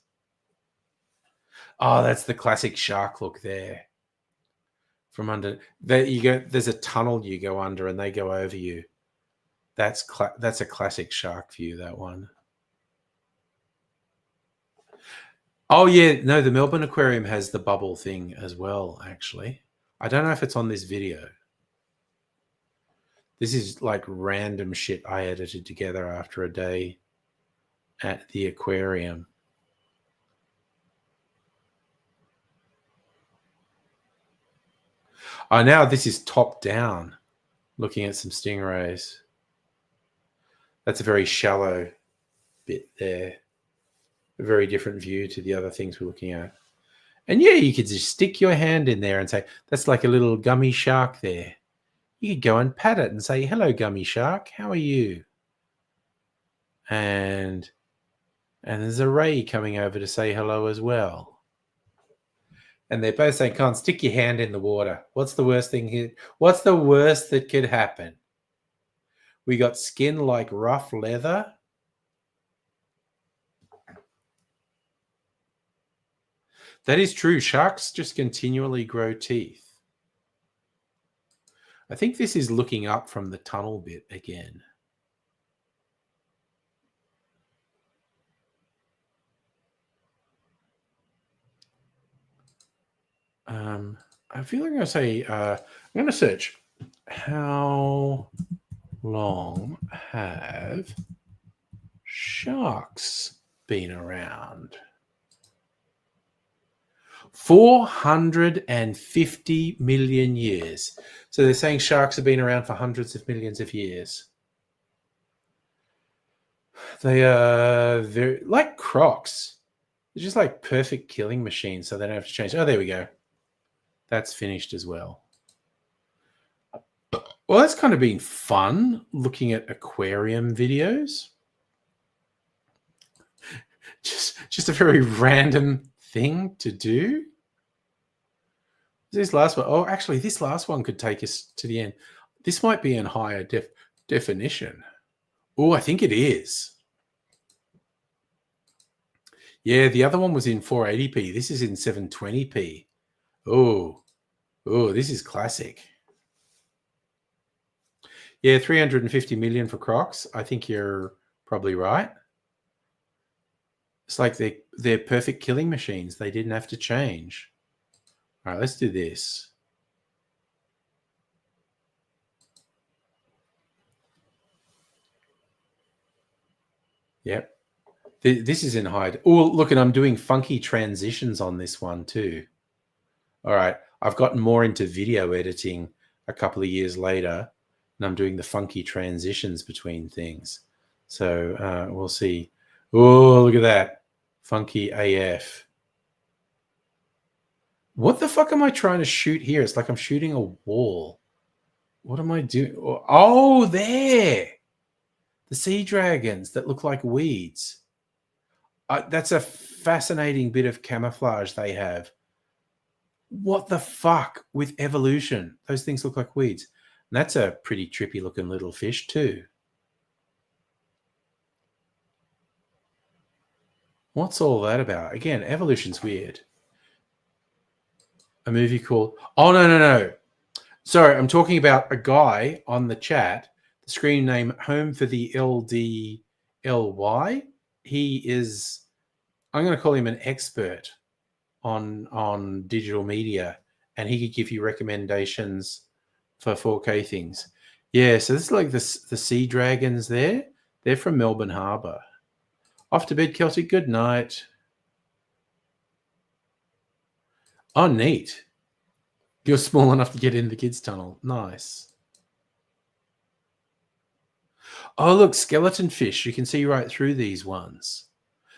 Oh, that's the classic shark look there. From under there, you go. There's a tunnel you go under, and they go over you. That's a classic shark view. That one. Oh yeah, no, the Melbourne Aquarium has the bubble thing as well. Actually, I don't know if it's on this video. This is like random shit I edited together after a day at the aquarium. Oh, now this is top down, looking at some stingrays. That's a very shallow bit there. A very different view to the other things we're looking at. And yeah, you could just stick your hand in there and say, that's like a little gummy shark there. You could go and pat it and say, hello, gummy shark, how are you? And there's a ray coming over to say hello as well. And they're both saying, can't stick your hand in the water. What's the worst thing here? What's the worst that could happen? We got skin like rough leather. That is true. Sharks just continually grow teeth. I think this is looking up from the tunnel bit again. I feel like I'm going to say, I'm going to search, how long have sharks been around? 450 million years. So they're saying sharks have been around for hundreds of millions of years. They are very like crocs. They're just like perfect killing machines, so they don't have to change. Oh, there we go. That's finished as well. Well, that's kind of been fun looking at aquarium videos. Just a very random thing to do. This last one, oh, actually, this last one could take us to the end. This might be in higher definition. Oh, I think it is. Yeah, the other one was in 480p. This is in 720p. Oh, this is classic. Yeah, 350 million for Crocs. I think you're probably right. It's like they're perfect killing machines. They didn't have to change. All right, let's do this. Yep. This is in high. Oh, look, and I'm doing funky transitions on this one too. All right, I've gotten more into video editing a couple of years later, and I'm doing the funky transitions between things. So we'll see. Oh, look at that. Funky AF. What the fuck am I trying to shoot here? It's like I'm shooting a wall. What am I doing? Oh, there. The sea dragons that look like weeds. That's a fascinating bit of camouflage they have. What the fuck with evolution? Those things look like weeds. And that's a pretty trippy looking little fish too. What's all that about? Again, evolution's weird. A movie called... Oh, no. Sorry, I'm talking about a guy on the chat, the screen name Home for the LDLY. he is, I'm going to call him an expert on digital media, and he could give you recommendations for 4K things. Yeah, so this is like the sea dragons there. They're from Melbourne Harbour. Off to bed, Kelsey. Good night. Oh, neat. You're small enough to get in the kids' tunnel. Nice. Oh, look, skeleton fish. You can see right through these ones.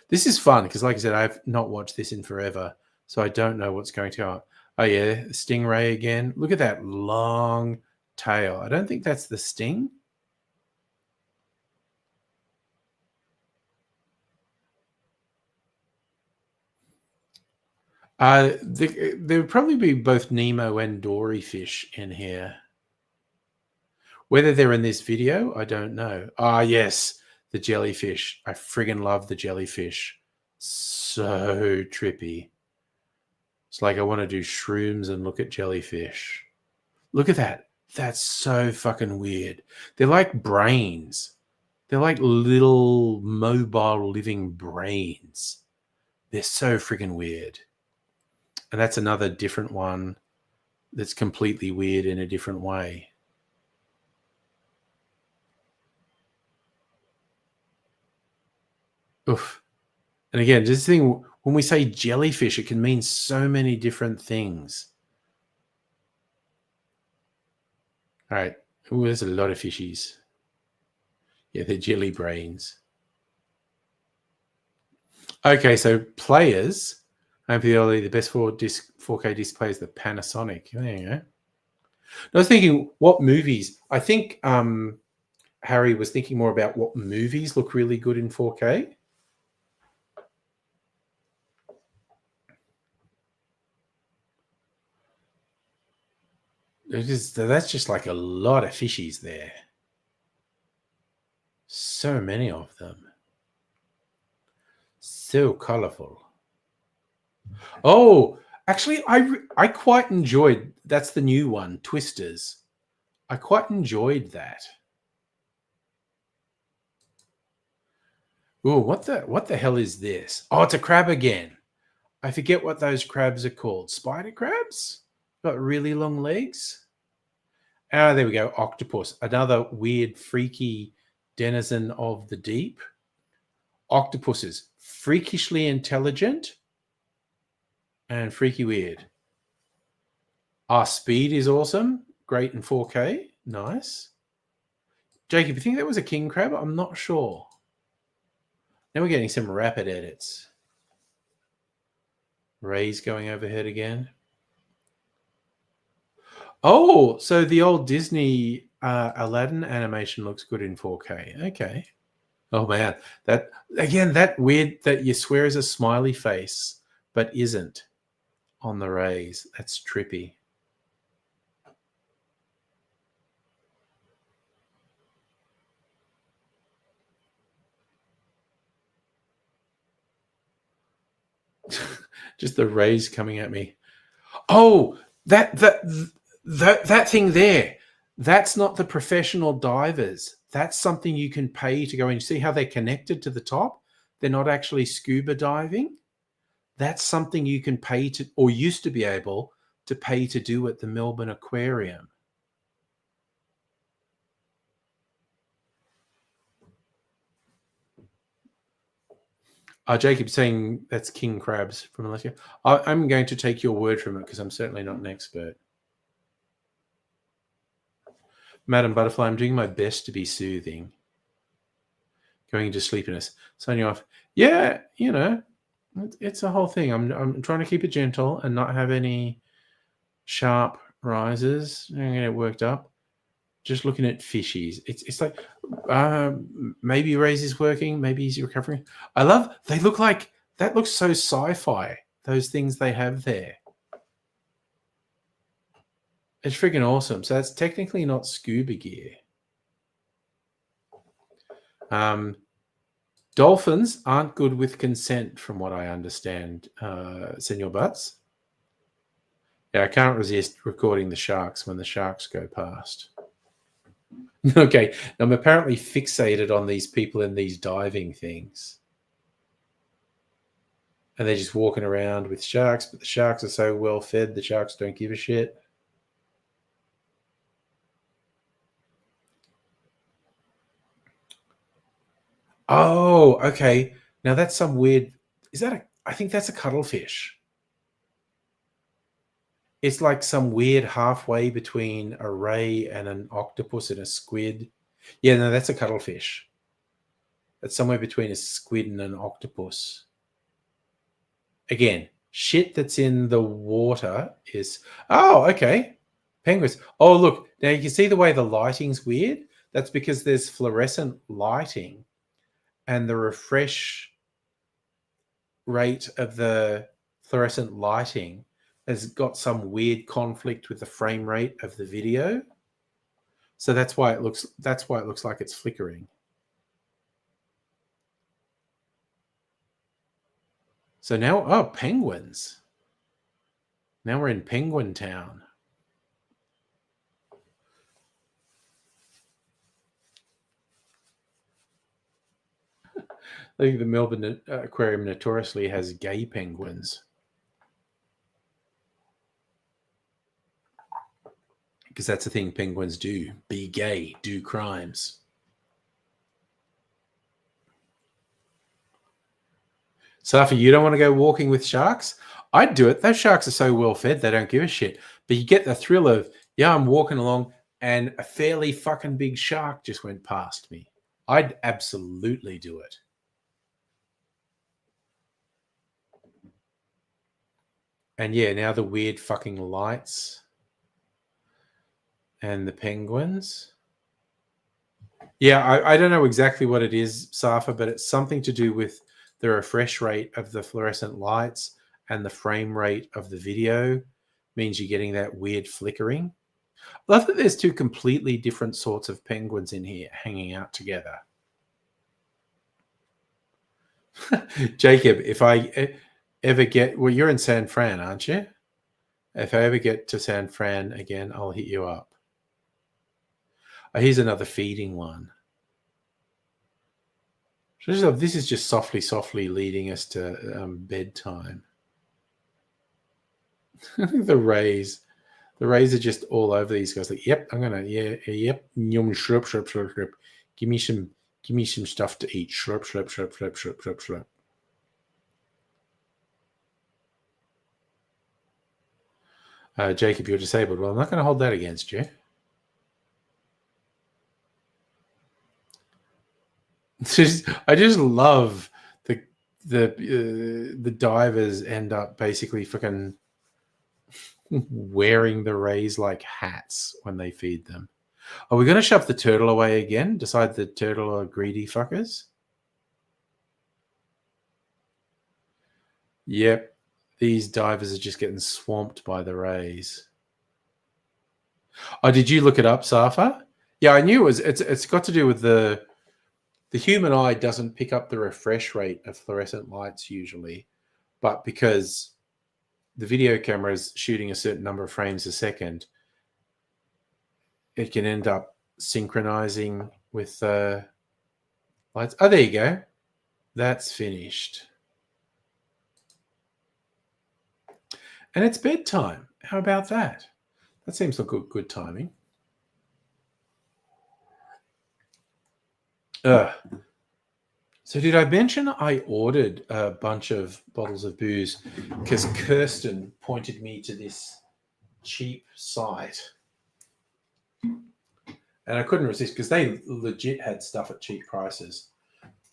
This is fun because, like I said, I've not watched this in forever, so I don't know what's going to go. Oh, yeah, stingray again. Look at that long tail. I don't think that's the sting. There would probably be both Nemo and Dory fish in here. Whether they're in this video, I don't know. Ah, yes, the jellyfish. I friggin' love the jellyfish. So trippy. It's like I want to do shrooms and look at jellyfish. Look at that. That's so fucking weird. They're like brains. They're like little mobile living brains. They're so friggin' weird. And that's another different one that's completely weird in a different way. Oof. And again, this thing, when we say jellyfish, it can mean so many different things. All right. Ooh, there's a lot of fishies. Yeah, they're jelly brains. Okay, so players, the best 4K display is the Panasonic. There you go. I was thinking, what movies? I think Harry was thinking more about what movies look really good in 4K. That's just like a lot of fishies there. So many of them. So colorful. Oh, actually, I quite enjoyed. That's the new one, Twisters. I quite enjoyed that. Oh, what the hell is this? Oh, it's a crab again. I forget what those crabs are called. Spider crabs? Got really long legs. Ah, there we go. Octopus. Another weird, freaky denizen of the deep. Octopuses. Freakishly intelligent and freaky weird. Our speed is awesome. Great in 4K. Nice. Jacob, you think that was a king crab? I'm not sure. Now we're getting some rapid edits. Ray's going overhead again. Oh, so the old Disney Aladdin animation looks good in 4K. Okay. Oh man, that weird that you swear is a smiley face, but isn't on the rays. That's trippy. Just the rays coming at me. Oh, that thing there. That's not the professional divers. That's something you can pay to go in. See how they're connected to the top? They're not actually scuba diving. That's something you can pay to, or used to be able to pay to do at the Melbourne Aquarium. Jacob saying that's king crabs from Alaska. I'm going to take your word from it because I'm certainly not an expert. Madam Butterfly, I'm doing my best to be soothing. Going into sleepiness. Signing off. Yeah, you know, it's a whole thing. I'm trying to keep it gentle and not have any sharp rises. I'm going to get worked up. Just looking at fishies. It's like maybe Ray's is working. Maybe he's recovering. They look like, that looks so sci-fi. Those things they have there. It's freaking awesome. So that's technically not scuba gear. Dolphins aren't good with consent, from what I understand, Senor Butts. Yeah, I can't resist recording the sharks when the sharks go past. Okay, I'm apparently fixated on these people in these diving things. And they're just walking around with sharks, but the sharks are so well fed, the sharks don't give a shit. Oh, okay. Now that's some weird. Is that I think that's a cuttlefish. It's like some weird halfway between a ray and an octopus and a squid. Yeah, no, that's a cuttlefish. It's somewhere between a squid and an octopus. Again, shit that's in the water is... Oh, okay. Penguins. Oh, look. Now you can see the way the lighting's weird. That's because there's fluorescent lighting and the refresh rate of the fluorescent lighting has got some weird conflict with the frame rate of the video. So that's why it looks like it's flickering. So now, oh, penguins. Now we're in Penguin Town. I think the Melbourne Aquarium notoriously has gay penguins. Because that's the thing penguins do. Be gay, do crimes. Safi, you don't want to go walking with sharks? I'd do it. Those sharks are so well fed, they don't give a shit. But you get the thrill of, yeah, I'm walking along and a fairly fucking big shark just went past me. I'd absolutely do it. And yeah, now the weird fucking lights and the penguins. Yeah, I don't know exactly what it is, Safa, but it's something to do with the refresh rate of the fluorescent lights and the frame rate of the video means you're getting that weird flickering. I love that there's two completely different sorts of penguins in here hanging out together. Jacob, if I ever get... Well, you're in San Fran, aren't you? If I ever get to San Fran again, I'll hit you up. Oh, here's another feeding one. So this is just softly leading us to bedtime. I think the rays are just all over these guys. Like, yep, I'm gonna, yep, yum, slurp. Give me some stuff to eat. Slurp. Jacob, you're disabled. Well, I'm not going to hold that against you. I just love the divers end up basically fucking wearing the rays like hats when they feed them. Are we going to shove the turtle away again? Decide the turtle are greedy fuckers? Yep. These divers are just getting swamped by the rays. Oh, did you look it up, Safa? Yeah, I knew it's got to do with the human eye doesn't pick up the refresh rate of fluorescent lights usually, but because the video camera is shooting a certain number of frames a second, it can end up synchronizing with lights. Oh, there you go. That's finished. And it's bedtime. How about that? That seems like good timing. So did I mention I ordered a bunch of bottles of booze because Kirsten pointed me to this cheap site and I couldn't resist because they legit had stuff at cheap prices.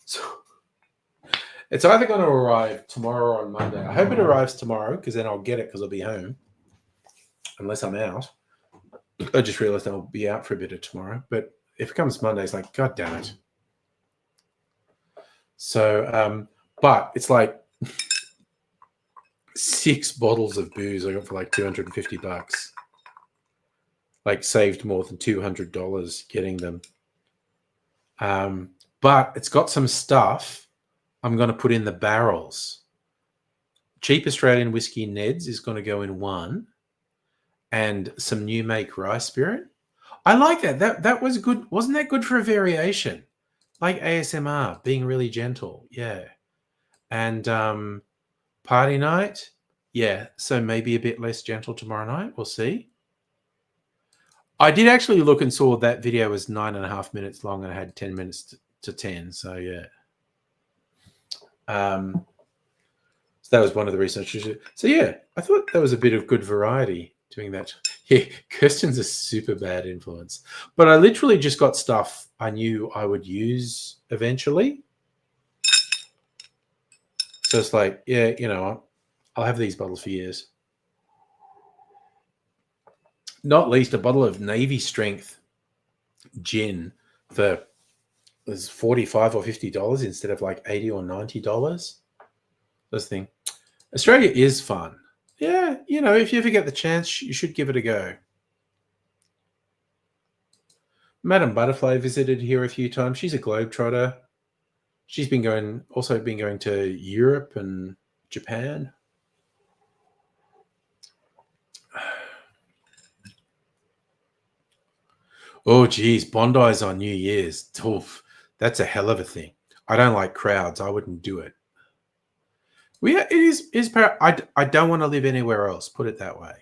So it's either going to arrive tomorrow or on Monday. I hope it arrives tomorrow because then I'll get it because I'll be home unless I'm out. I just realized I'll be out for a bit of tomorrow. But if it comes Monday, it's like, God damn it. So, but it's like 6 bottles of booze I got for like $250. Like saved more than $200 getting them. But it's got some stuff I'm going to put in the barrels. Cheap Australian whiskey Ned's is going to go in one, and some new make rye spirit. I like that. That was good. Wasn't that good for a variation? Like ASMR, being really gentle. Yeah. And Party night? Yeah, so maybe a bit less gentle tomorrow night. We'll see. I did actually look and saw that video was 9.5 minutes long and I had 10 minutes to 10. So, yeah. So that was one of the researchers. So, yeah, I thought that was a bit of good variety doing that. Yeah, Kirsten's a super bad influence. But I literally just got stuff I knew I would use eventually. So it's like, yeah, you know, I'll have these bottles for years. Not least a bottle of Navy Strength gin for was $45 or $50 instead of like $80 or $90. This thing. Australia is fun. Yeah, you know, if you ever get the chance, you should give it a go. Madame Butterfly visited here a few times. She's a globetrotter. She's been going to Europe and Japan. Oh, geez, Bondi's on New Year's. Oof, that's a hell of a thing. I don't like crowds. I wouldn't do it. Well, yeah, it is. I don't want to live anywhere else. Put it that way.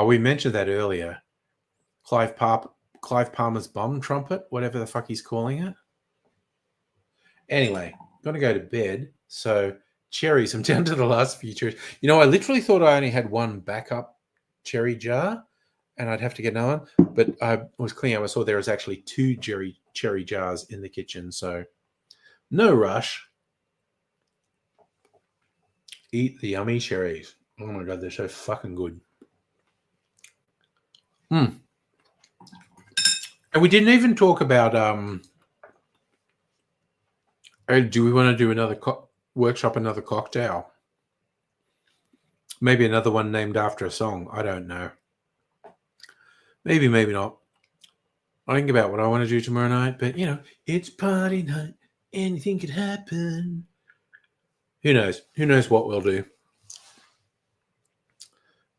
We mentioned that earlier. Clive Palmer's bomb trumpet, whatever the fuck he's calling it. Anyway, got to go to bed. So cherries. I'm down to the last few cherries. You know, I literally thought I only had one backup cherry jar, and I'd have to get another one. But I was cleaning up. I saw there was actually 2 cherry jars in the kitchen. So no rush. Eat the yummy cherries. Oh my god, they're so fucking good. And we didn't even talk about do we want to do another workshop, another cocktail? Maybe another one named after a song. I don't know. Maybe not. I think about what I want to do tomorrow night, but you know, it's party night. Anything could happen. Who knows? Who knows what we'll do?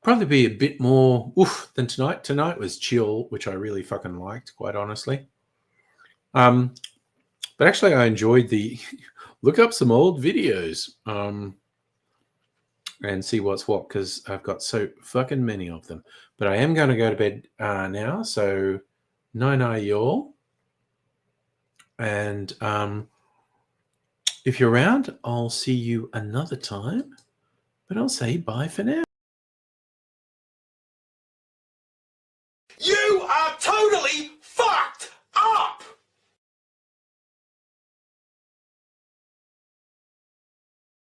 Probably be a bit more oof than tonight. Tonight was chill, which I really fucking liked, quite honestly. But actually, I enjoyed the look up some old videos and see what's what, because I've got so fucking many of them. But I am going to go to bed now, so night y'all. And if you're around, I'll see you another time. But I'll say bye for now. You are totally